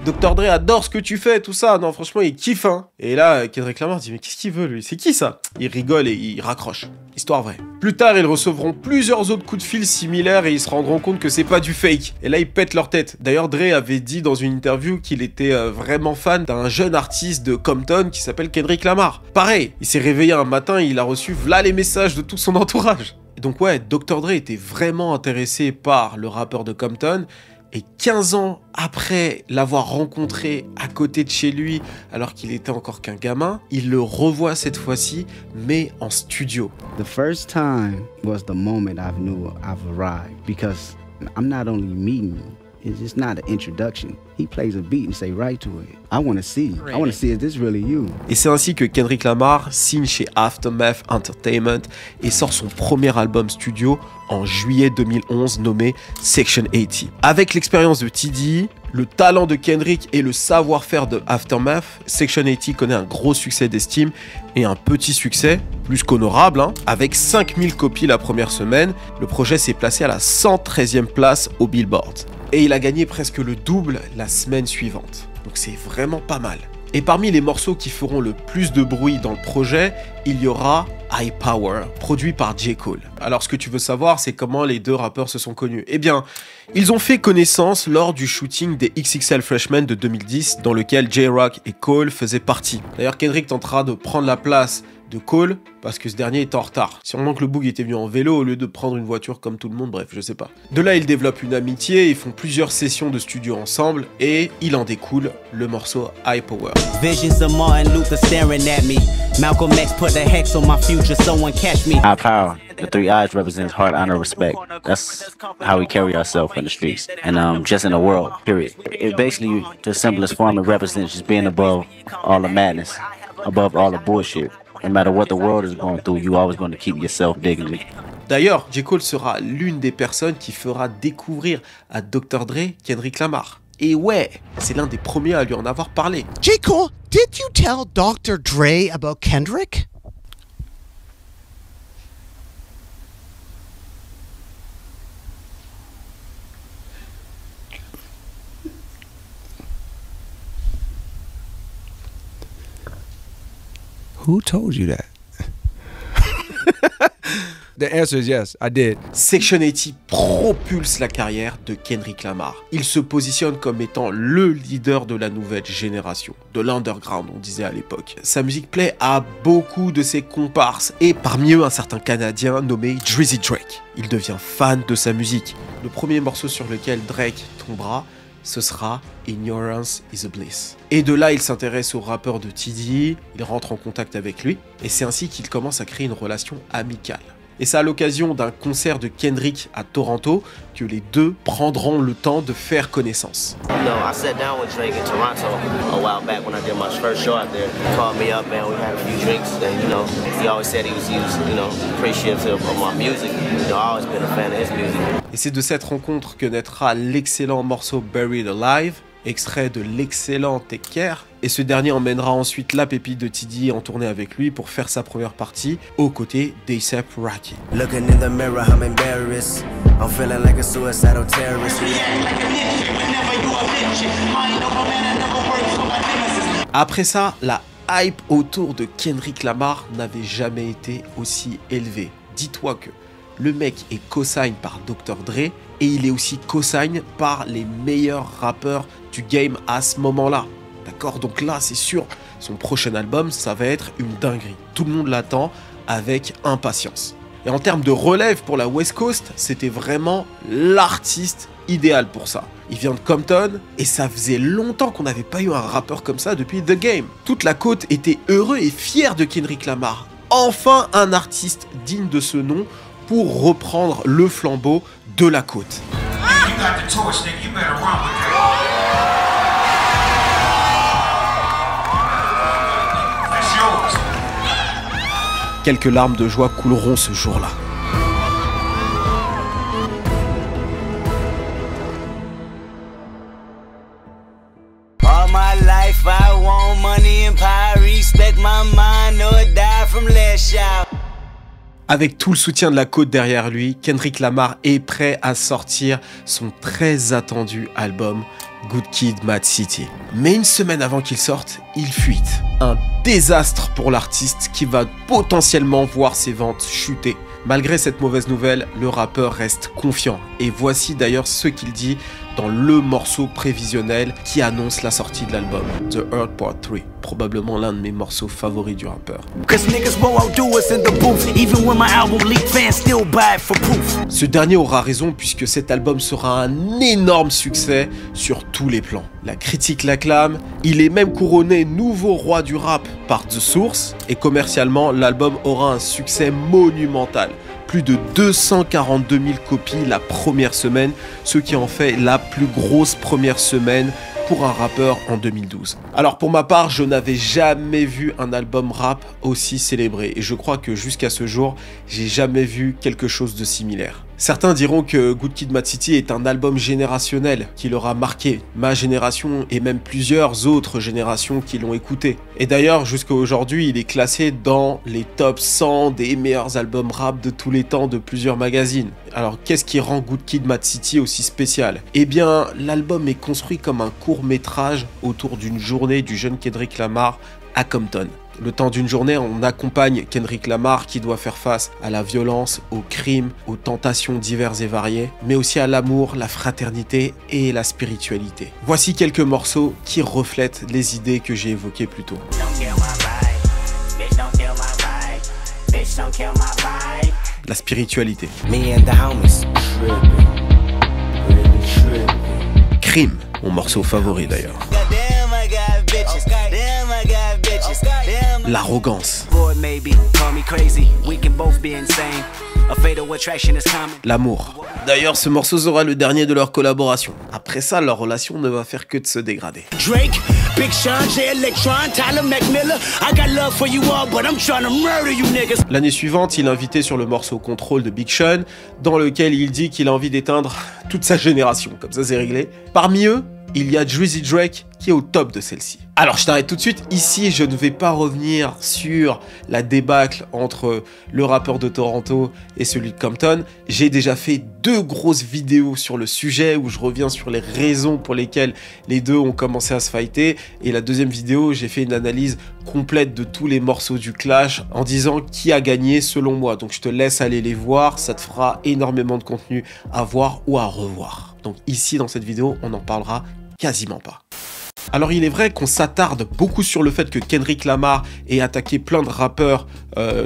Dr. Dre adore ce que tu fais, tout ça, non, franchement, il kiffe, hein !» Et là, Kendrick Lamar dit « Mais qu'est-ce qu'il veut, lui? C'est qui, ça ?» Il rigole et il raccroche. Histoire vraie. Plus tard, ils recevront plusieurs autres coups de fil similaires et ils se rendront compte que c'est pas du fake. Et là, ils pètent leur tête. D'ailleurs, Dre avait dit dans une interview qu'il était vraiment fan d'un jeune artiste de Compton qui s'appelle Kendrick Lamar. Pareil, il s'est réveillé un matin et il a reçu v'là les messages de tout son entourage. Et donc ouais, Dr. Dre était vraiment intéressé par le rappeur de Compton, et 15 ans après l'avoir rencontré à côté de chez lui, alors qu'il était encore qu'un gamin, il le revoit cette fois-ci, mais en studio. The first time was the moment I knew I've arrived, because I'm not only meeting you, it's just not an introduction. He plays a beat and say right to it. I want to see. I want to see, is this really you? Et c'est ainsi que Kendrick Lamar signe chez Aftermath Entertainment et sort son premier album studio en juillet 2011 nommé Section 80. Avec l'expérience de TDE, le talent de Kendrick et le savoir-faire de Aftermath, Section 80 connaît un gros succès d'estime et un petit succès, plus qu'honorable, avec 5000 copies la première semaine. Le projet s'est placé à la 113e place au Billboard. Et il a gagné presque le double la semaine suivante. Donc c'est vraiment pas mal. Et parmi les morceaux qui feront le plus de bruit dans le projet, il y aura High Power, produit par J. Cole. Alors ce que tu veux savoir, c'est comment les deux rappeurs se sont connus. Eh bien, ils ont fait connaissance lors du shooting des XXL Freshmen de 2010, dans lequel J-Rock et Cole faisaient partie. D'ailleurs, Kendrick tentera de prendre la place de Cole, parce que ce dernier est en retard. Sûrement que le Boog était venu en vélo au lieu de prendre une voiture comme tout le monde, bref, je sais pas. De là, ils développent une amitié, ils font plusieurs sessions de studio ensemble, et il en découle le morceau High Power. Visions of Martin Luther staring at me. Malcolm X put a hex on my future, someone catch me. High power. The three eyes represents heart, honor, respect. That's how we carry ourselves in the streets. And just in the world, period. It basically, the simplest form, it represents just being above all the madness, above all the bullshit. No matter what the world is going through, you always going to keep yourself dignity. D'ailleurs, J. Cole sera l'une des personnes qui fera découvrir à Dr. Dre Kendrick Lamar. Et ouais, c'est l'un des premiers à lui en avoir parlé. J. Cole, did you tell Dr. Dre about Kendrick? Who told you that? The answer is yes, I did. Section 80 propulse la carrière de Kendrick Lamar. Il se positionne comme étant le leader de la nouvelle génération, de l'underground on disait à l'époque. Sa musique plaît à beaucoup de ses comparses, et parmi eux un certain Canadien nommé Drizzy Drake. Il devient fan de sa musique. Le premier morceau sur lequel Drake tombera, ce sera Ignorance is a Bliss. Et de là, il s'intéresse au rappeur de TDE, il rentre en contact avec lui, et c'est ainsi qu'il commence à créer une relation amicale. Et c'est à l'occasion d'un concert de Kendrick à Toronto que les deux prendront le temps de faire connaissance. You know, I sat down with Drake in Toronto a while back when I did my first show out there. He called me up and we had a few drinks, and you know, he always said he was you know, appreciative of my music. You know, I've always been a fan of his music. Et c'est de cette rencontre que naîtra l'excellent morceau Buried Alive. extrait de l'excellent Take Care, et ce dernier emmènera ensuite la pépite de TD en tournée avec lui pour faire sa première partie aux côtés d'A$AP Rocky. Looking in the mirror, I'm embarrassed. I'm feeling like a suicidal terrorist. Après ça, la hype autour de Kendrick Lamar n'avait jamais été aussi élevée. Dis-toi que le mec est co-sign par Dr. Dre et il est aussi co-sign par les meilleurs rappeurs du game à ce moment-là. D'accord? Donc là, c'est sûr, son prochain album, ça va être une dinguerie. Tout le monde l'attend avec impatience. Et en termes de relève pour la West Coast, c'était vraiment l'artiste idéal pour ça. Il vient de Compton et ça faisait longtemps qu'on n'avait pas eu un rappeur comme ça depuis The Game. Toute la côte était heureux et fière de Kendrick Lamar. Enfin un artiste digne de ce nom pour reprendre le flambeau de la côte. Quelques larmes de joie couleront ce jour-là. All my life I want money and power, respect my mind or die from last shout. Avec tout le soutien de la côte derrière lui, Kendrick Lamar est prêt à sortir son très attendu album Good Kid, Mad City. Mais une semaine avant qu'il sorte, il fuite. Un désastre pour l'artiste qui va potentiellement voir ses ventes chuter. Malgré cette mauvaise nouvelle, le rappeur reste confiant. Et voici d'ailleurs ce qu'il dit dans le morceau prévisionnel qui annonce la sortie de l'album, The Earth Part 3. Probablement l'un de mes morceaux favoris du rappeur. Ce dernier aura raison puisque cet album sera un énorme succès sur tous les plans. La critique l'acclame, il est même couronné nouveau roi du rap par The Source et commercialement l'album aura un succès monumental. Plus de 242 000 copies la première semaine, ce qui en fait la plus grosse première semaine pour un rappeur en 2012. Alors pour ma part, je n'avais jamais vu un album rap aussi célébré et je crois que jusqu'à ce jour, j'ai jamais vu quelque chose de similaire. Certains diront que Good Kid, Mad City est un album générationnel qui leur a marqué ma génération et même plusieurs autres générations qui l'ont écouté. Et d'ailleurs, jusqu'à aujourd'hui, il est classé dans les top 100 des meilleurs albums rap de tous les temps de plusieurs magazines. Alors qu'est-ce qui rend Good Kid, Mad City aussi spécial? Eh bien, l'album est construit comme un court-métrage autour d'une journée du jeune Kendrick Lamar à Compton. Le temps d'une journée, on accompagne Kendrick Lamar qui doit faire face à la violence, aux crimes, aux tentations diverses et variées, mais aussi à l'amour, la fraternité et la spiritualité. Voici quelques morceaux qui reflètent les idées que j'ai évoquées plus tôt. La spiritualité. Crime, mon morceau favori d'ailleurs. L'arrogance. L'amour. D'ailleurs, ce morceau sera le dernier de leur collaboration. Après ça, leur relation ne va faire que de se dégrader. Drake, Big Sean, Jay Electron, Tyler McMillan, I got love for you all, but I'm trying to murder you niggas. L'année suivante, il est invité sur le morceau Control de Big Sean, dans lequel il dit qu'il a envie d'éteindre toute sa génération. Comme ça, c'est réglé. Parmi eux, il y a Drizzy Drake qui est au top de celle-ci. Alors je t'arrête tout de suite, ici je ne vais pas revenir sur la débâcle entre le rappeur de Toronto et celui de Compton. J'ai déjà fait 2 grosses vidéos sur le sujet où je reviens sur les raisons pour lesquelles les deux ont commencé à se fighter. Et la deuxième vidéo, j'ai fait une analyse complète de tous les morceaux du clash en disant qui a gagné selon moi. Donc je te laisse aller les voir, ça te fera énormément de contenu à voir ou à revoir. Donc ici dans cette vidéo, on n'en parlera quasiment pas. Alors il est vrai qu'on s'attarde beaucoup sur le fait que Kendrick Lamar ait attaqué plein de rappeurs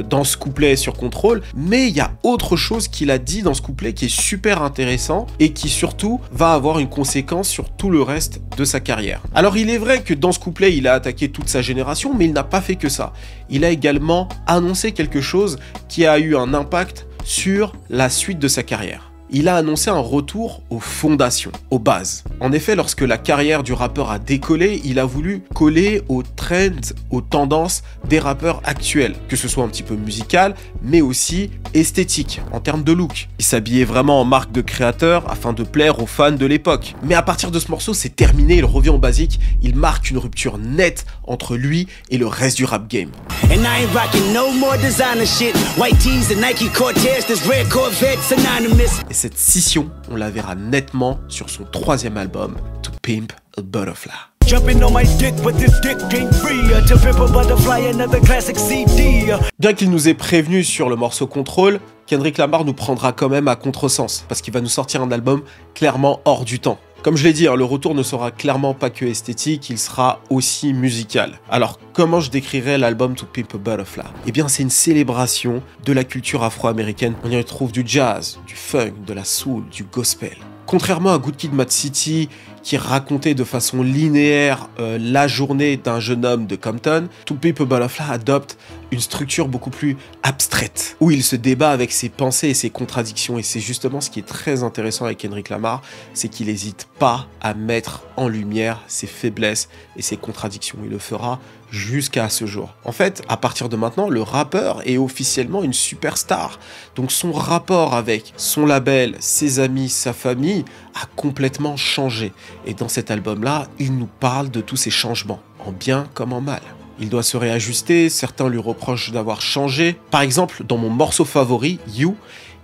dans ce couplet sur Control, mais il y a autre chose qu'il a dit dans ce couplet qui est super intéressant et qui surtout va avoir une conséquence sur tout le reste de sa carrière. Alors il est vrai que dans ce couplet il a attaqué toute sa génération, mais il n'a pas fait que ça. Il a également annoncé quelque chose qui a eu un impact sur la suite de sa carrière. il a annoncé un retour aux fondations, aux bases. En effet, lorsque la carrière du rappeur a décollé, il a voulu coller aux trends, aux tendances des rappeurs actuels, que ce soit un petit peu musical, mais aussi esthétique, en termes de look. Il s'habillait vraiment en marque de créateur afin de plaire aux fans de l'époque. Mais à partir de ce morceau, c'est terminé, il revient au basique, il marque une rupture nette entre lui et le reste du rap game. And I ain't rocking no more designer shit. White tees and Nike Cortez, this red Corvette synonymous. Et cette scission, on la verra nettement sur son 3e album, To Pimp a Butterfly. Jumping on my dick, but this dick ain't free. To pimp a butterfly, another classic CD. Bien qu'il nous ait prévenu sur le morceau Control, Kendrick Lamar nous prendra quand même à contresens, parce qu'il va nous sortir un album clairement hors du temps. Comme je l'ai dit, le retour ne sera clairement pas que esthétique, il sera aussi musical. Alors, comment je décrirais l'album To Pimp a Butterfly? Eh bien, c'est une célébration de la culture afro-américaine. On y retrouve du jazz, du funk, de la soul, du gospel. Contrairement à Good Kid, Mad City, qui racontait de façon linéaire la journée d'un jeune homme de Compton, To Pimp a Butterfly adopte une structure beaucoup plus abstraite, où il se débat avec ses pensées et ses contradictions. Et c'est justement ce qui est très intéressant avec Kendrick Lamar, c'est qu'il n'hésite pas à mettre en lumière ses faiblesses et ses contradictions. Il le fera jusqu'à ce jour. En fait, à partir de maintenant, le rappeur est officiellement une superstar. Donc son rapport avec son label, ses amis, sa famille a complètement changé. Et dans cet album-là, il nous parle de tous ces changements, en bien comme en mal. Il doit se réajuster, certains lui reprochent d'avoir changé. Par exemple, dans mon morceau favori, You,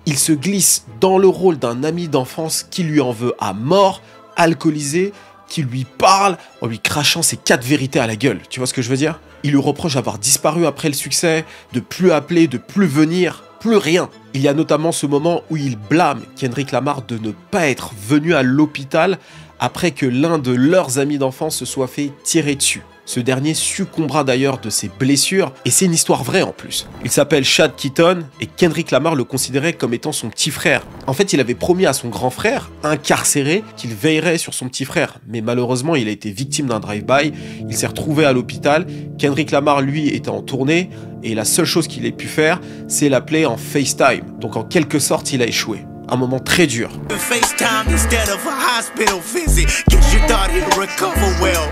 il se glisse dans le rôle d'un ami d'enfance qui lui en veut à mort, alcoolisé, qui lui parle en lui crachant ses 4 vérités à la gueule. Tu vois ce que je veux dire? Il lui reproche d'avoir disparu après le succès, de plus appeler, de plus venir, plus rien. Il y a notamment ce moment où il blâme Kendrick Lamar de ne pas être venu à l'hôpital après que l'un de leurs amis d'enfance se soit fait tirer dessus. Ce dernier succombera d'ailleurs de ses blessures, et c'est une histoire vraie en plus. Il s'appelle Chad Keaton, et Kendrick Lamar le considérait comme étant son petit frère. En fait, il avait promis à son grand frère, incarcéré, qu'il veillerait sur son petit frère. Mais malheureusement, il a été victime d'un drive-by, il s'est retrouvé à l'hôpital. Kendrick Lamar, lui, était en tournée, et la seule chose qu'il ait pu faire, c'est l'appeler en FaceTime. Donc en quelque sorte, il a échoué. Un moment très dur. FaceTime instead of a hospital visit. Guess you thought he'd recover well.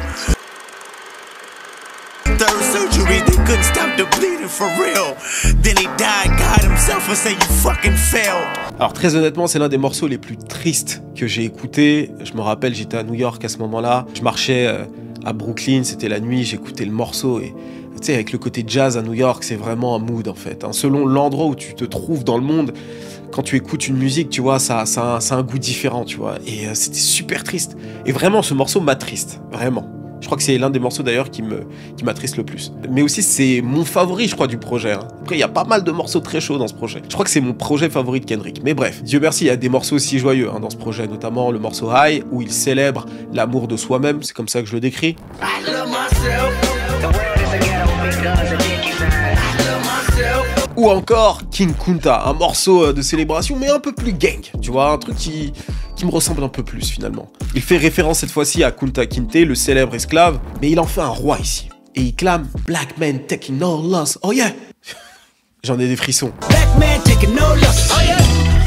Third surgery, they couldn't stop the bleeding for real. Then he died, God himself and say you fucking failed. Alors très honnêtement, c'est l'un des morceaux les plus tristes que j'ai écouté. Je me rappelle, j'étais à New York à ce moment-là. Je marchais à Brooklyn, c'était la nuit, j'écoutais le morceau et tu sais, avec le côté jazz à New York, c'est vraiment un mood en fait. Selon l'endroit où tu te trouves dans le monde, quand tu écoutes une musique, tu vois, ça a un goût différent, tu vois. Et c'était super triste. Et vraiment, ce morceau m'attriste, vraiment. Je crois que c'est l'un des morceaux d'ailleurs qui m'attriste le plus. Mais aussi, c'est mon favori, je crois, du projet. Après, il y a pas mal de morceaux très chauds dans ce projet. Je crois que c'est mon projet favori de Kendrick. Mais bref, Dieu merci, il y a des morceaux aussi joyeux dans ce projet, notamment le morceau High, où il célèbre l'amour de soi-même, c'est comme ça que je le décris. Ou encore King Kunta, un morceau de célébration mais un peu plus gang, tu vois, un truc qui me ressemble un peu plus finalement. Il fait référence cette fois-ci à Kunta Kinte, le célèbre esclave, mais il en fait un roi ici. Et il clame « Black man taking no loss, oh yeah !» J'en ai des frissons. Black man taking no loss, oh yeah!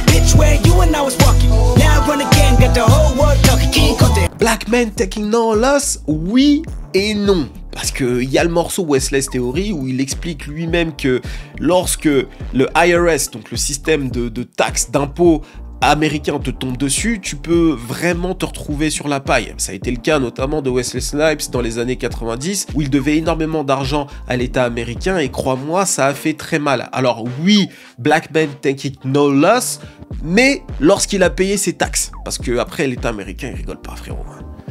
Bitch where you and I was walking, now I run again, got the whole world talking, King Kunta. Black man taking no loss, oui et non. Parce qu'il y a le morceau Westless Theory où il explique lui-même que lorsque le IRS, donc le système de taxes, d'impôts américain te tombe dessus, tu peux vraiment te retrouver sur la paille. Ça a été le cas notamment de Wesley Snipes dans les années 90 où il devait énormément d'argent à l'État américain et crois-moi, ça a fait très mal. Alors oui, Black man take it no loss, mais lorsqu'il a payé ses taxes. Parce que après l'État américain, il rigole pas frérot.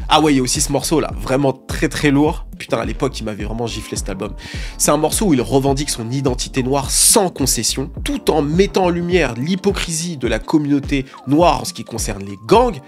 Ah ouais, il y a aussi ce morceau là, vraiment très très lourd. Putain, à l'époque, il m'avait vraiment giflé cet album. C'est un morceau où il revendique son identité noire sans concession, tout en mettant en lumière l'hypocrisie de la communauté noire en ce qui concerne les gangs,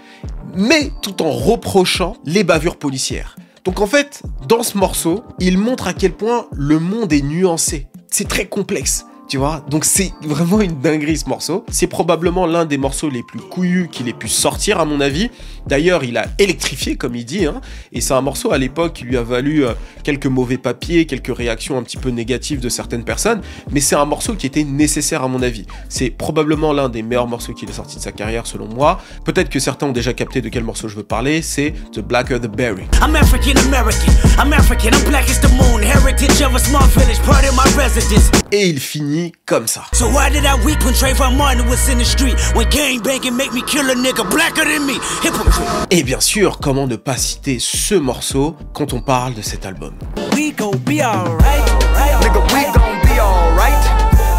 mais tout en reprochant les bavures policières. Donc en fait, dans ce morceau, il montre à quel point le monde est nuancé. C'est très complexe. tu vois. Donc c'est vraiment une dinguerie ce morceau. C'est probablement l'un des morceaux les plus couillus qu'il ait pu sortir à mon avis. D'ailleurs, il a électrifié comme il dit, hein, et c'est un morceau à l'époque qui lui a valu quelques mauvais papiers, quelques réactions un petit peu négatives de certaines personnes, mais c'est un morceau qui était nécessaire à mon avis. C'est probablement l'un des meilleurs morceaux qu'il ait sorti de sa carrière selon moi. Peut-être que certains ont déjà capté de quel morceau je veux parler, c'est The Blacker the Berry. I'm African American, I'm black as the moon, heritage of a small village, part of my residence. Et il finit comme ça. So why did I weep when Trayvon Martin was in the street? When gang banging make me kill a nigga blacker than me? Hypocrite. Et bien sûr, comment ne pas citer ce morceau quand on parle de cet album. We gon' be alright. Nigga, we gon' be alright.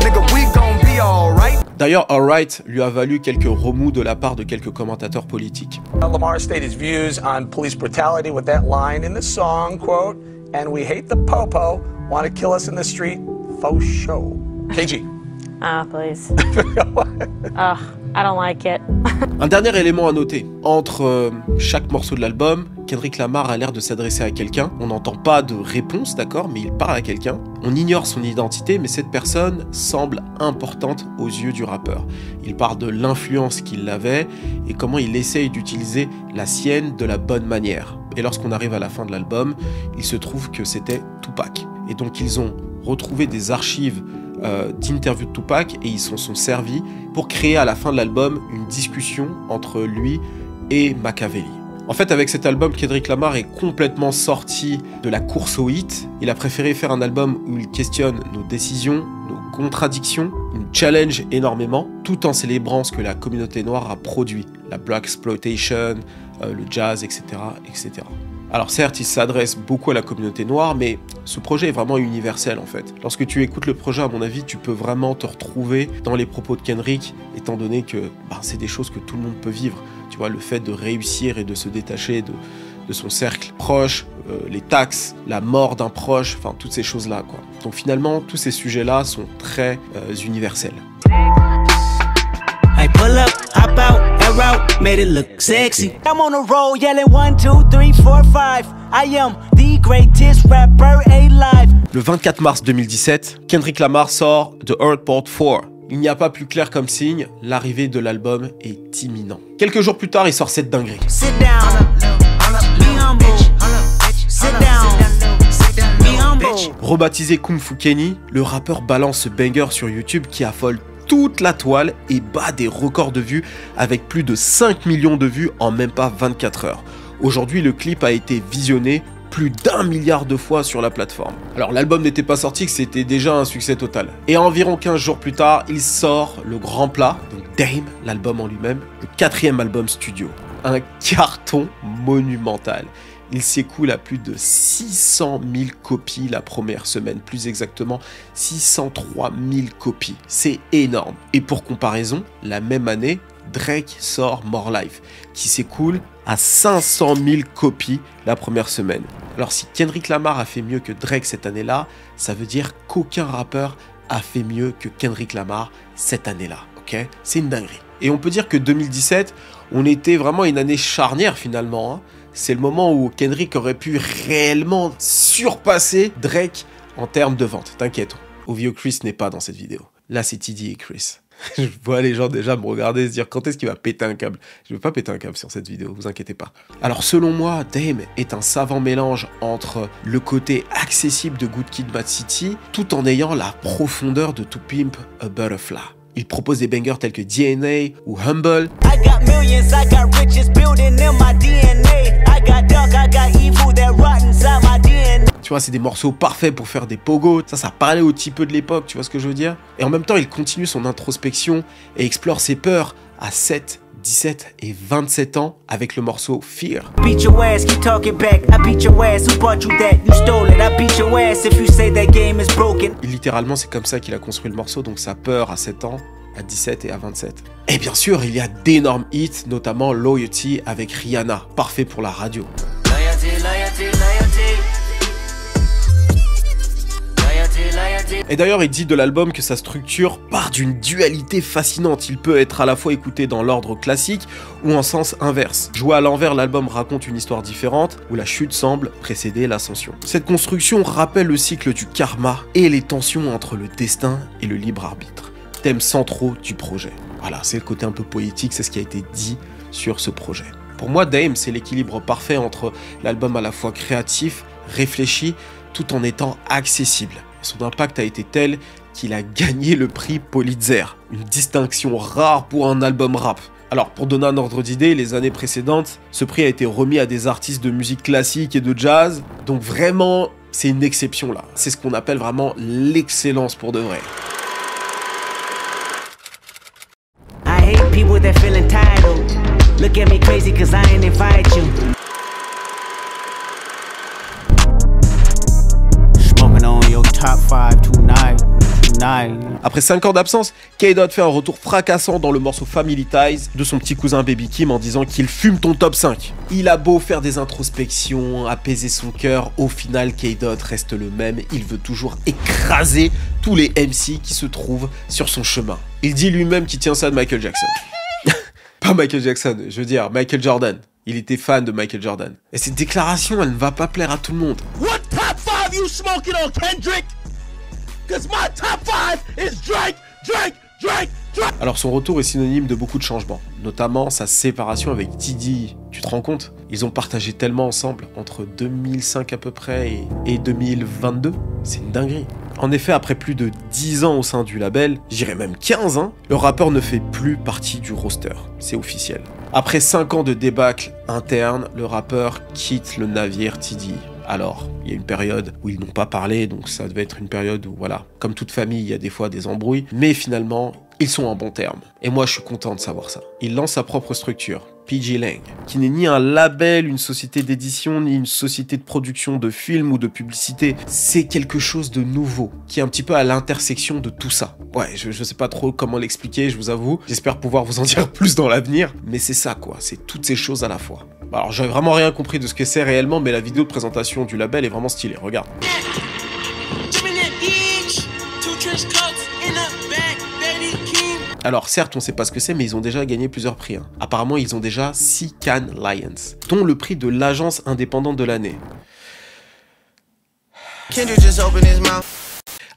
Nigga, we gon' be alright. D'ailleurs, Alright lui a valu quelques remous de la part de quelques commentateurs politiques. Lamar stated his views on police brutality with that line in the song, quote, "And we hate the popo, want to kill us in the street, faux show." KG. Ah, please. Ugh, I don't like it. Un dernier élément à noter, entre chaque morceau de l'album, Kendrick Lamar a l'air de s'adresser à quelqu'un. On n'entend pas de réponse, d'accord, mais il parle à quelqu'un. On ignore son identité, mais cette personne semble importante aux yeux du rappeur. Il parle de l'influence qu'il avait et comment il essaye d'utiliser la sienne de la bonne manière. Et lorsqu'on arrive à la fin de l'album, il se trouve que c'était Tupac. Et donc ils ont retrouvé des archives d'interviews de Tupac et ils s'en sont servis pour créer à la fin de l'album une discussion entre lui et Machiavelli. En fait, avec cet album, Kendrick Lamar est complètement sorti de la course au hit. Il a préféré faire un album où il questionne nos décisions, nos contradictions, il nous challenge énormément, tout en célébrant ce que la communauté noire a produit, la black exploitation, le jazz, etc., etc. Alors certes, il s'adresse beaucoup à la communauté noire, mais ce projet est vraiment universel en fait. Lorsque tu écoutes le projet, à mon avis, tu peux vraiment te retrouver dans les propos de Kendrick, étant donné que c'est des choses que tout le monde peut vivre. Tu vois, le fait de réussir et de se détacher de son cercle proche, les taxes, la mort d'un proche, enfin toutes ces choses-là, quoi. Donc finalement, tous ces sujets-là sont très universels. I pull up, hop out, air out, made it look sexy. I'm on a roll yelling 1, 2, 3, 4, 5. I am the greatest rapper alive. Le 24 mars 2017, Kendrick Lamar sort The Airport 4. Il n'y a pas plus clair comme signe, l'arrivée de l'album est imminent. Quelques jours plus tard, il sort cette dinguerie. Sit down, be humble. Sit down, be humble. Rebaptisé Kung Fu Kenny, le rappeur balance ce banger sur YouTube qui affole toute la toile et bat des records de vues avec plus de 5 millions de vues en même pas 24 heures. Aujourd'hui, le clip a été visionné plus d'1 milliard de fois sur la plateforme. Alors l'album n'était pas sorti, que c'était déjà un succès total. Et environ 15 jours plus tard, il sort le grand plat, donc Dame, l'album en lui-même, le 4e album studio. Un carton monumental. Il s'écoule à plus de 600 000 copies la première semaine, plus exactement 603 000 copies. C'est énorme. Et pour comparaison, la même année, Drake sort More Life, qui s'écoule à 500 000 copies la première semaine. Alors si Kendrick Lamar a fait mieux que Drake cette année-là, ça veut dire qu'aucun rappeur a fait mieux que Kendrick Lamar cette année-là, ok? C'est une dinguerie. Et on peut dire que 2017, on était vraiment une année charnière finalement, hein. C'est le moment où Kendrick aurait pu réellement surpasser Drake en termes de vente. T'inquiète, Ovio Chris n'est pas dans cette vidéo. Là, c'est TD et Chris. Je vois les gens déjà me regarder et se dire quand est-ce qu'il va péter un câble. Je ne veux pas péter un câble sur cette vidéo, vous inquiétez pas. Alors selon moi, Dame est un savant mélange entre le côté accessible de Good Kid, Mad City, tout en ayant la profondeur de To Pimp a Butterfly. Il propose des bangers tels que DNA ou Humble. Tu vois, c'est des morceaux parfaits pour faire des pogos. Ça parlait au petit peu de l'époque, tu vois ce que je veux dire? Et en même temps, il continue son introspection et explore ses peurs à 7, 17 et 27 ans avec le morceau Fear. Et littéralement, c'est comme ça qu'il a construit le morceau, donc sa peur à 7 ans, à 17 et à 27. Et bien sûr, il y a d'énormes hits, notamment Loyalty avec Rihanna, parfait pour la radio. Loyalty, loyalty, loyalty. Loyalty, loyalty. Et d'ailleurs, il dit de l'album que sa structure part d'une dualité fascinante. Il peut être à la fois écouté dans l'ordre classique ou en sens inverse. Joué à l'envers, l'album raconte une histoire différente où la chute semble précéder l'ascension. Cette construction rappelle le cycle du karma et les tensions entre le destin et le libre arbitre. Thèmes centraux du projet. Voilà, c'est le côté un peu poétique, c'est ce qui a été dit sur ce projet. Pour moi, Dame, c'est l'équilibre parfait entre l'album à la fois créatif, réfléchi, tout en étant accessible. Son impact a été tel qu'il a gagné le prix Pulitzer, une distinction rare pour un album rap. Alors, pour donner un ordre d'idée, les années précédentes, ce prix a été remis à des artistes de musique classique et de jazz, donc vraiment, c'est une exception là. C'est ce qu'on appelle vraiment l'excellence pour de vrai. I hate people that feel entitled. Look at me crazy cause I ain't invite you. Smoking on your top 5 tonight. Après 5 ans d'absence, K-Dot fait un retour fracassant dans le morceau Family Ties de son petit cousin Baby Kim en disant qu'il fume ton top 5. Il a beau faire des introspections, apaiser son cœur, au final K-Dot reste le même, il veut toujours écraser tous les MC qui se trouvent sur son chemin. Il dit lui-même qu'il tient ça de Michael Jackson. Pas Michael Jackson, je veux dire Michael Jordan. Il était fan de Michael Jordan. Et cette déclaration, elle ne va pas plaire à tout le monde. What top 5 you smoking on, Kendrick? Cause my top 5 is Drake, Drake, Drake, Drake. Alors son retour est synonyme de beaucoup de changements, notamment sa séparation avec Diddy. Tu te rends compte? Ils ont partagé tellement ensemble entre 2005 à peu près et 2022. C'est une dinguerie. En effet, après plus de 10 ans au sein du label, j'irais même 15 ans, le rappeur ne fait plus partie du roster. C'est officiel. Après 5 ans de débâcle interne, le rappeur quitte le navire Diddy. Alors, il y a une période où ils n'ont pas parlé, donc ça devait être une période où, voilà, comme toute famille, il y a des fois des embrouilles, mais finalement, ils sont en bon terme. Et moi, je suis content de savoir ça. Il lance sa propre structure, PG Lang, qui n'est ni un label, une société d'édition, ni une société de production de films ou de publicité. C'est quelque chose de nouveau, qui est un petit peu à l'intersection de tout ça. Ouais, je sais pas trop comment l'expliquer, je vous avoue. J'espère pouvoir vous en dire plus dans l'avenir, mais c'est ça, quoi. C'est toutes ces choses à la fois. Alors, j'avais vraiment rien compris de ce que c'est réellement, mais la vidéo de présentation du label est vraiment stylée, regarde. Alors certes, on sait pas ce que c'est, mais ils ont déjà gagné plusieurs prix. Apparemment, ils ont déjà 6 Cannes Lions, dont le prix de l'agence indépendante de l'année.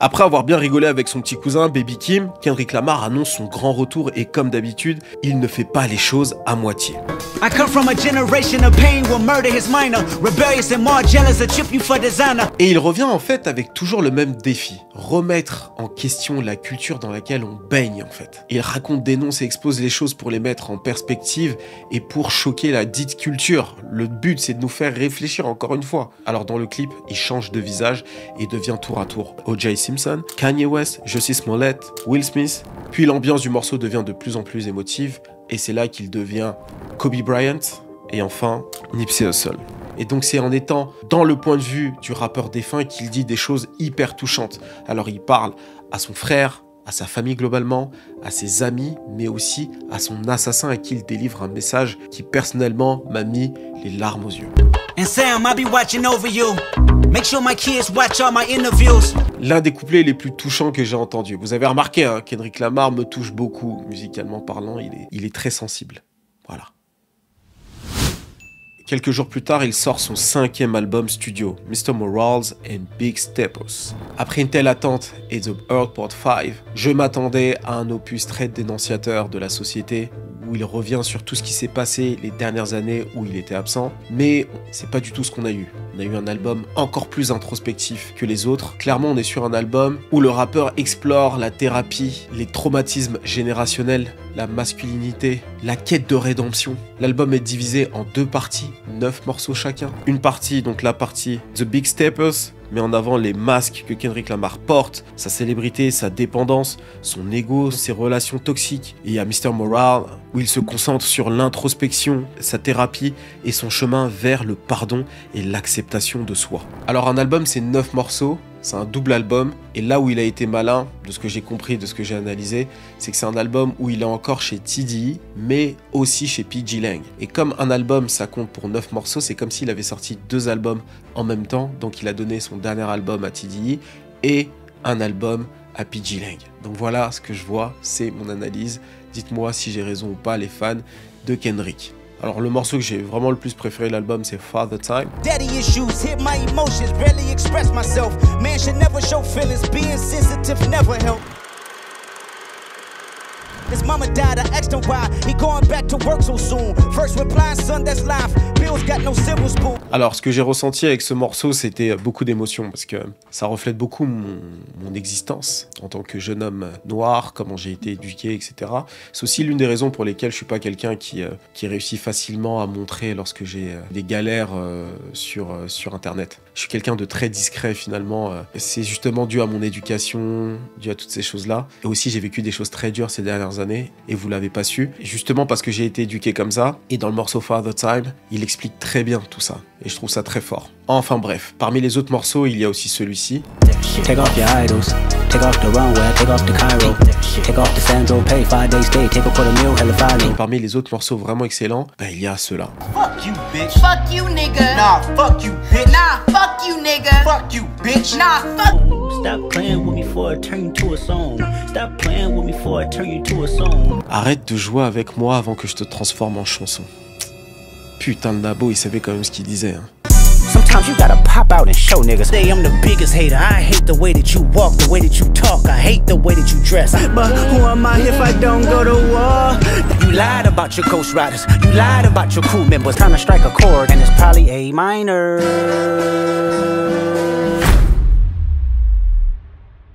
Après avoir bien rigolé avec son petit cousin Baby Kim, Kendrick Lamar annonce son grand retour et comme d'habitude, il ne fait pas les choses à moitié. I come from a generation of pain will murder his minor, rebellious and more jealous, a chip you for designer. Et il revient en fait avec toujours le même défi, remettre en question la culture dans laquelle on baigne en fait. Il raconte, dénonce et expose les choses pour les mettre en perspective et pour choquer la dite culture. Le but c'est de nous faire réfléchir encore une fois. Alors dans le clip, il change de visage et devient tour à tour O.J. Simpson, Kanye West, Jussie Smollett, Will Smith. Puis l'ambiance du morceau devient de plus en plus émotive et c'est là qu'il devient Kobe Bryant et enfin Nipsey Hussle. Et donc c'est en étant dans le point de vue du rappeur défunt qu'il dit des choses hyper touchantes. Alors il parle à son frère, à sa famille globalement, à ses amis, mais aussi à son assassin à qui il délivre un message qui personnellement m'a mis les larmes aux yeux. And Sam, I'll be watching over you. Make sure my kids watch all my interviews. L'un des couplets les plus touchants que j'ai entendu. Vous avez remarqué, Kendrick Lamar me touche beaucoup, musicalement parlant, il est très sensible. Voilà. Quelques jours plus tard, il sort son 5e album studio, Mr. Morals and Big Steppers. Après une telle attente et The Earthport 5, je m'attendais à un opus très dénonciateur de la société, où il revient sur tout ce qui s'est passé les dernières années où il était absent, mais c'est pas du tout ce qu'on a eu. On a eu un album encore plus introspectif que les autres. Clairement, on est sur un album où le rappeur explore la thérapie, les traumatismes générationnels, la masculinité, la quête de rédemption. L'album est divisé en 2 parties, 9 morceaux chacun. Une partie, donc la partie The Big Steppers, met en avant les masques que Kendrick Lamar porte, sa célébrité, sa dépendance, son ego, ses relations toxiques. Et il y a Mr. Moral, où il se concentre sur l'introspection, sa thérapie et son chemin vers le pardon et l'acceptation de soi. Alors un album, c'est 9 morceaux, c'est un double album, et là où il a été malin, de ce que j'ai compris, de ce que j'ai analysé, c'est que c'est un album où il est encore chez TDE, mais aussi chez PG Lang. Et comme un album, ça compte pour 9 morceaux, c'est comme s'il avait sorti 2 albums en même temps, donc il a donné son dernier album à TDE, et un album à PG Lang. Donc voilà ce que je vois, c'est mon analyse. Dites-moi si j'ai raison ou pas, les fans de Kendrick. Alors le morceau que j'ai vraiment le plus préféré de l'album, c'est Father Time. Daddy issues hit my emotions, barely express myself. Man should never show feelings, being sensitive never help. His mama died, I asked him why. He going back to work so soon. First reply, son, that's life. Bills got no silver spoon. Alors, ce que j'ai ressenti avec ce morceau, c'était beaucoup d'émotions parce que ça reflète beaucoup mon existence en tant que jeune homme noir, comment j'ai été éduqué, etc. C'est aussi l'une des raisons pour lesquelles je suis pas quelqu'un qui réussit facilement à montrer lorsque j'ai des galères sur Internet. Je suis quelqu'un de très discret finalement. C'est justement dû à mon éducation, dû à toutes ces choses-là. Et aussi, j'ai vécu des choses très dures ces dernières années et vous l'avez pas su. Et justement parce que j'ai été éduqué comme ça. Et dans le morceau Father Time, il explique très bien tout ça. Et je trouve ça très fort. Enfin bref, parmi les autres morceaux, il y a aussi celui-ci. Take off your idols, take off the runway, take off the Cairo, take off the Sandro, pay 5 days stay, take a quarter meal, hella follow. Parmi les autres morceaux vraiment excellents, il y a ceux-là. Fuck you, bitch. Fuck you, nigga. Nah, fuck you, bitch. Nah, fuck you, nigga. Fuck you, bitch. Nah, fuck. Stop playing with me before I turn you to a song. Stop playing with me before I turn you to a song. Arrête de jouer avec moi avant que je te transforme en chanson. Putain, le Nabo, il savait quand même ce qu'il disait. Hein. Sometimes you gotta pop out and show niggas. Say I'm the biggest hater. I hate the way that you walk, the way that you talk. I hate the way that you dress. But who am I if I don't go to war? You lied about your ghost riders. You lied about your crew members. Trying to strike a chord and it's probably A minor.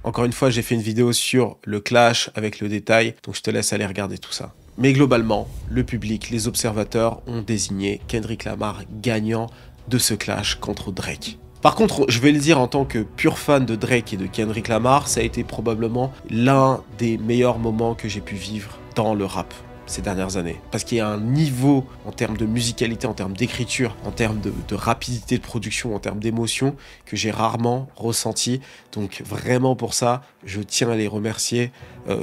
Encore une fois, j'ai fait une vidéo sur le clash avec le détail, donc je te laisse aller regarder tout ça. Mais globalement, le public, les observateurs ont désigné Kendrick Lamar gagnant de ce clash contre Drake. Par contre, je vais le dire en tant que pur fan de Drake et de Kendrick Lamar, ça a été probablement l'un des meilleurs moments que j'ai pu vivre dans le rap ces dernières années. Parce qu'il y a un niveau en termes de musicalité, en termes d'écriture, en termes de rapidité de production, en termes d'émotion que j'ai rarement ressenti. Donc vraiment pour ça, je tiens à les remercier.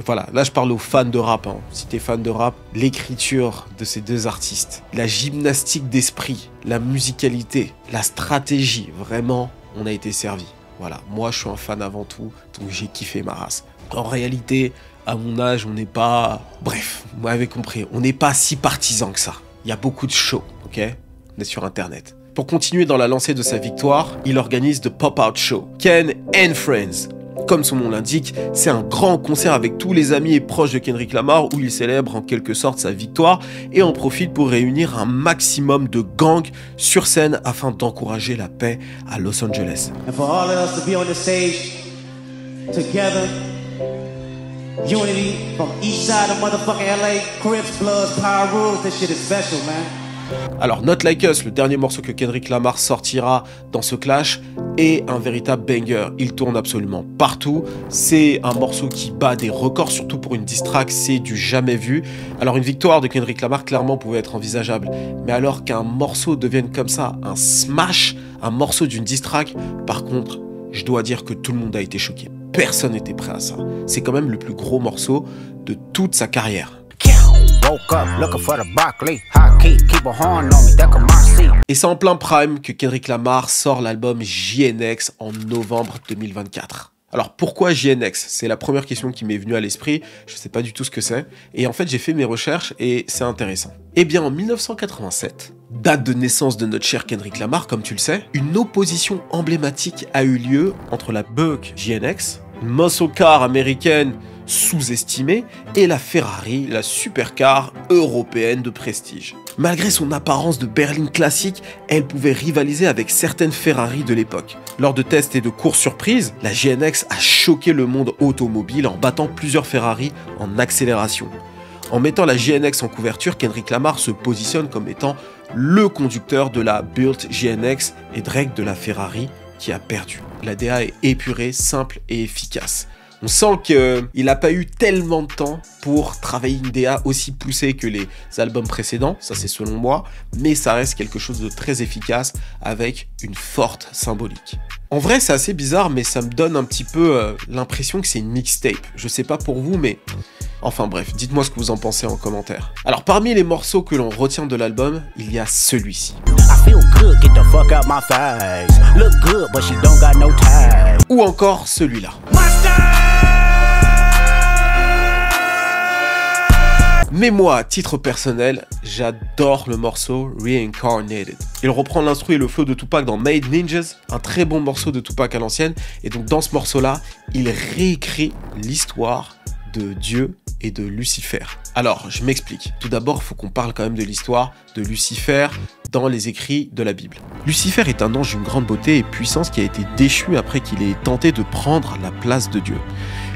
Voilà, là je parle aux fans de rap. Hein. Si t'es fan de rap, l'écriture de ces deux artistes, la gymnastique d'esprit, la musicalité, la stratégie, vraiment, on a été servi. Voilà, moi je suis un fan avant tout, donc j'ai kiffé ma race. En réalité, à mon âge, on n'est pas... Bref, vous m'avez compris, on n'est pas si partisan que ça. Il y a beaucoup de shows, ok? On est sur Internet. Pour continuer dans la lancée de sa victoire, il organise The Pop-Out Show, Ken and Friends. Comme son nom l'indique, c'est un grand concert avec tous les amis et proches de Kendrick Lamar où il célèbre en quelque sorte sa victoire et en profite pour réunir un maximum de gangs sur scène afin d'encourager la paix à Los Angeles. And for all of us to be on the stage together, unity from each side of motherfucking LA, Crips, Bloods, Power Rules, this shit is special, man. Alors Not Like Us, le dernier morceau que Kendrick Lamar sortira dans ce clash, est un véritable banger. Il tourne absolument partout. C'est un morceau qui bat des records, surtout pour une diss track, c'est du jamais vu. Alors une victoire de Kendrick Lamar clairement pouvait être envisageable. Mais alors qu'un morceau devienne comme ça un smash, un morceau d'une diss track, par contre, je dois dire que tout le monde a été choqué. Personne n'était prêt à ça. C'est quand même le plus gros morceau de toute sa carrière. Et c'est en plein prime que Kendrick Lamar sort l'album JNX en novembre 2024. Alors pourquoi JNX? C'est la première question qui m'est venue à l'esprit, je sais pas du tout ce que c'est, et en fait j'ai fait mes recherches et c'est intéressant. Eh bien en 1987, date de naissance de notre cher Kendrick Lamar comme tu le sais, une opposition emblématique a eu lieu entre la Buick JNX, une muscle car américaine sous-estimée, et la Ferrari, la supercar européenne de prestige. Malgré son apparence de berline classique, elle pouvait rivaliser avec certaines Ferrari de l'époque. Lors de tests et de courses surprises, la GNX a choqué le monde automobile en battant plusieurs Ferrari en accélération. En mettant la GNX en couverture, Kendrick Lamar se positionne comme étant le conducteur de la Built GNX et Drake de la Ferrari qui a perdu. La DA est épurée, simple et efficace. On sent qu'il n'a pas eu tellement de temps pour travailler une DA aussi poussée que les albums précédents, ça c'est selon moi, mais ça reste quelque chose de très efficace avec une forte symbolique. En vrai, c'est assez bizarre, mais ça me donne un petit peu l'impression que c'est une mixtape. Je sais pas pour vous, mais... Enfin bref, dites-moi ce que vous en pensez en commentaire. Alors parmi les morceaux que l'on retient de l'album, il y a celui-ci. Ou encore celui-là. Mais moi, à titre personnel, j'adore le morceau Reincarnated. Il reprend l'instru et le flow de Tupac dans Made Ninjas, un très bon morceau de Tupac à l'ancienne, et donc dans ce morceau-là, il réécrit l'histoire de Dieu et de Lucifer. Alors, je m'explique. Tout d'abord, il faut qu'on parle quand même de l'histoire de Lucifer dans les écrits de la Bible. Lucifer est un ange d'une grande beauté et puissance qui a été déchu après qu'il ait tenté de prendre la place de Dieu.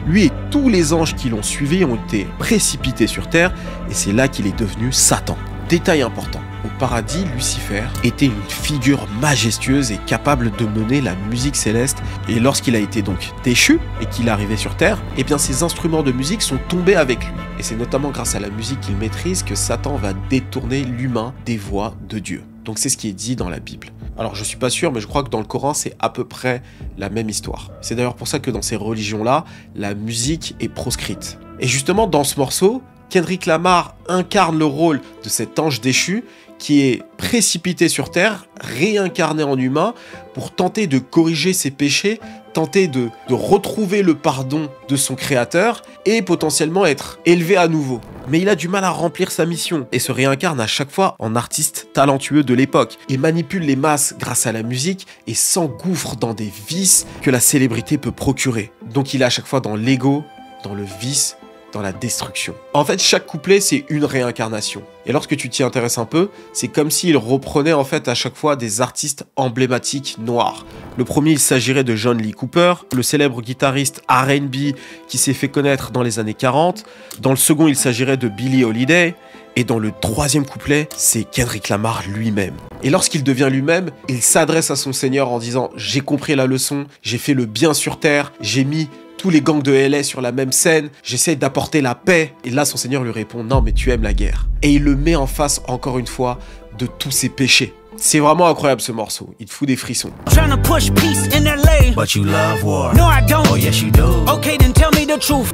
Lui et tous les anges qui l'ont suivi ont été précipités sur terre et c'est là qu'il est devenu Satan. Détail important, au paradis, Lucifer était une figure majestueuse et capable de mener la musique céleste. Et lorsqu'il a été donc déchu et qu'il est arrivé sur terre, eh bien ses instruments de musique sont tombés avec lui. Et c'est notamment grâce à la musique qu'il maîtrise que Satan va détourner l'humain des voies de Dieu. Donc c'est ce qui est dit dans la Bible. Alors je suis pas sûr, mais je crois que dans le Coran, c'est à peu près la même histoire. C'est d'ailleurs pour ça que dans ces religions-là, la musique est proscrite. Et justement, dans ce morceau, Kendrick Lamar incarne le rôle de cet ange déchu qui est précipité sur terre, réincarné en humain pour tenter de corriger ses péchés, tenter de retrouver le pardon de son créateur et potentiellement être élevé à nouveau. Mais il a du mal à remplir sa mission et se réincarne à chaque fois en artiste talentueux de l'époque. Il manipule les masses grâce à la musique et s'engouffre dans des vices que la célébrité peut procurer. Donc il est à chaque fois dans l'ego, dans le vice, dans la destruction. En fait, chaque couplet, c'est une réincarnation. Et lorsque tu t'y intéresses un peu, c'est comme s'il reprenait en fait à chaque fois des artistes emblématiques noirs. Le premier, il s'agirait de John Lee Cooper, le célèbre guitariste R&B qui s'est fait connaître dans les années 40. Dans le second, il s'agirait de Billie Holiday. Et dans le troisième couplet, c'est Kendrick Lamar lui-même. Et lorsqu'il devient lui-même, il s'adresse à son Seigneur en disant « J'ai compris la leçon, j'ai fait le bien sur terre, j'ai mis tous les gangs de LA sur la même scène, j'essaie d'apporter la paix. » Et là, son Seigneur lui répond « Non, mais tu aimes la guerre. » Et il le met en face, encore une fois, de tous ses péchés. C'est vraiment incroyable ce morceau, il te fout des frissons.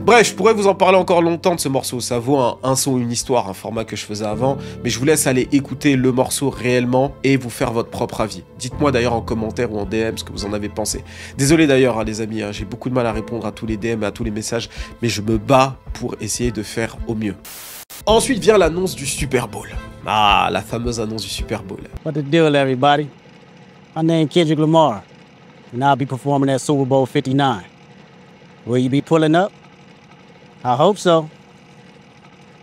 Bref, je pourrais vous en parler encore longtemps de ce morceau, ça vaut un son, une histoire, un format que je faisais avant, mais je vous laisse aller écouter le morceau réellement et vous faire votre propre avis. Dites-moi d'ailleurs en commentaire ou en DM ce que vous en avez pensé. Désolé d'ailleurs les amis, j'ai beaucoup de mal à répondre à tous les DM et à tous les messages, mais je me bats pour essayer de faire au mieux. Ensuite vient l'annonce du Super Bowl. Ah, la fameuse annonce du Super Bowl. What the deal, everybody? My name Kendrick Lamar, and I'll be performing at Super Bowl 59. Will you be pulling up? I hope so.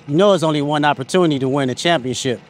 You know there's only one opportunity to win a championship.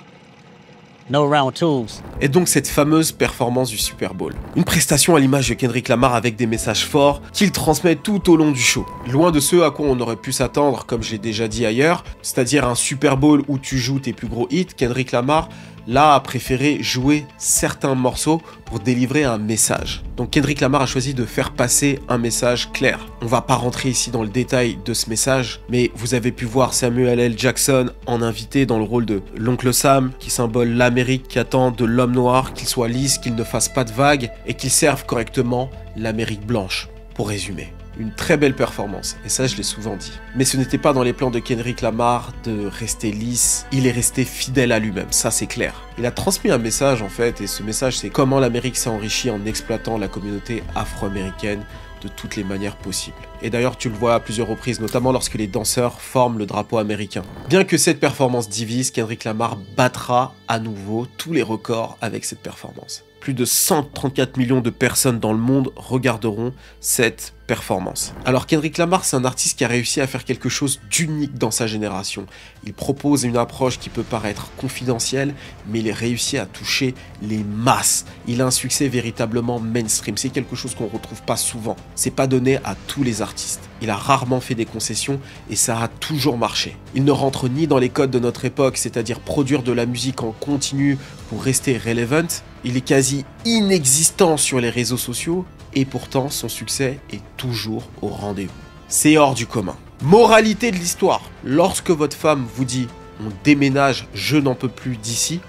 No round twos. Et donc cette fameuse performance du Super Bowl. Une prestation à l'image de Kendrick Lamar avec des messages forts qu'il transmet tout au long du show. Loin de ce à quoi on aurait pu s'attendre, comme je l'ai déjà dit ailleurs, c'est-à-dire un Super Bowl où tu joues tes plus gros hits, Kendrick Lamar, là, a préféré jouer certains morceaux pour délivrer un message. Donc Kendrick Lamar a choisi de faire passer un message clair. On va pas rentrer ici dans le détail de ce message, mais vous avez pu voir Samuel L. Jackson en invité dans le rôle de l'oncle Sam, qui symbole l'Amérique qui attend de l'homme noir qu'il soit lisse, qu'il ne fasse pas de vagues et qu'il serve correctement l'Amérique blanche. Pour résumer. Une très belle performance, et ça je l'ai souvent dit. Mais ce n'était pas dans les plans de Kendrick Lamar de rester lisse, il est resté fidèle à lui-même, ça c'est clair. Il a transmis un message en fait, et ce message c'est comment l'Amérique s'est enrichie en exploitant la communauté afro-américaine de toutes les manières possibles. Et d'ailleurs tu le vois à plusieurs reprises, notamment lorsque les danseurs forment le drapeau américain. Bien que cette performance divise, Kendrick Lamar battra à nouveau tous les records avec cette performance. Plus de 134 millions de personnes dans le monde regarderont cette performance. Alors Kendrick Lamar, c'est un artiste qui a réussi à faire quelque chose d'unique dans sa génération. Il propose une approche qui peut paraître confidentielle, mais il a réussi à toucher les masses. Il a un succès véritablement mainstream. C'est quelque chose qu'on ne retrouve pas souvent. C'est pas donné à tous les artistes. Il a rarement fait des concessions et ça a toujours marché. Il ne rentre ni dans les codes de notre époque, c'est-à-dire produire de la musique en continu pour rester relevant. Il est quasi inexistant sur les réseaux sociaux et pourtant son succès est toujours au rendez-vous. C'est hors du commun. Moralité de l'histoire, lorsque votre femme vous dit « on déménage, je n'en peux plus d'ici »,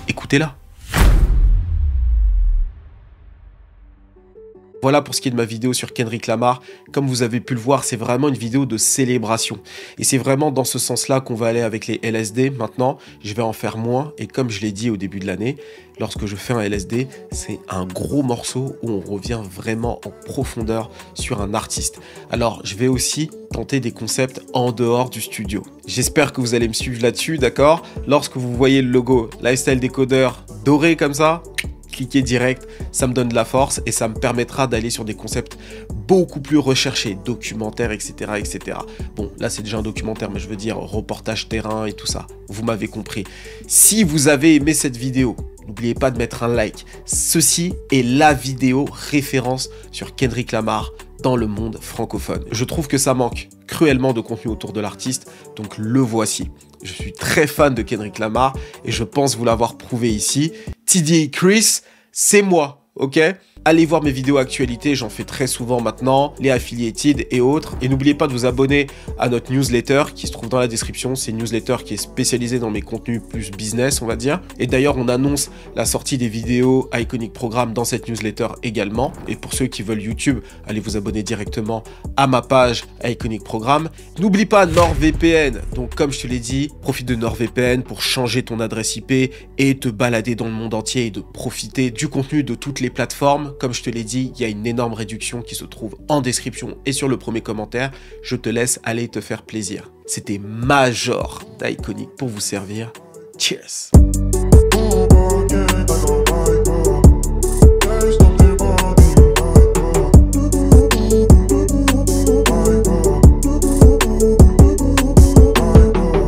écoutez-la. Voilà pour ce qui est de ma vidéo sur Kendrick Lamar. Comme vous avez pu le voir, c'est vraiment une vidéo de célébration. Et c'est vraiment dans ce sens-là qu'on va aller avec les LSD. Maintenant, je vais en faire moins. Et comme je l'ai dit au début de l'année, lorsque je fais un LSD, c'est un gros morceau où on revient vraiment en profondeur sur un artiste. Alors, je vais aussi tenter des concepts en dehors du studio. J'espère que vous allez me suivre là-dessus, d'accord? Lorsque vous voyez le logo Lifestyle Decoder doré comme ça, cliquez direct, ça me donne de la force et ça me permettra d'aller sur des concepts beaucoup plus recherchés, documentaires, etc., etc. Bon, là c'est déjà un documentaire, mais je veux dire reportage terrain et tout ça. Vous m'avez compris. Si vous avez aimé cette vidéo, n'oubliez pas de mettre un like. Ceci est la vidéo référence sur Kendrick Lamar dans le monde francophone. Je trouve que ça manque cruellement de contenu autour de l'artiste, donc le voici. Je suis très fan de Kendrick Lamar et je pense vous l'avoir prouvé ici. TD Chris, c'est moi, ok? Allez voir mes vidéos actualités, j'en fais très souvent maintenant, les affiliated et autres. Et n'oubliez pas de vous abonner à notre newsletter qui se trouve dans la description. C'est une newsletter qui est spécialisée dans mes contenus plus business, on va dire. Et d'ailleurs, on annonce la sortie des vidéos Iconic Programme dans cette newsletter également. Et pour ceux qui veulent YouTube, allez vous abonner directement à ma page Iconic Programme. N'oublie pas NordVPN. Donc comme je te l'ai dit, profite de NordVPN pour changer ton adresse IP et te balader dans le monde entier et de profiter du contenu de toutes les plateformes. Comme je te l'ai dit, il y a une énorme réduction qui se trouve en description et sur le premier commentaire. Je te laisse aller te faire plaisir. C'était Major d'Iconic pour vous servir. Cheers!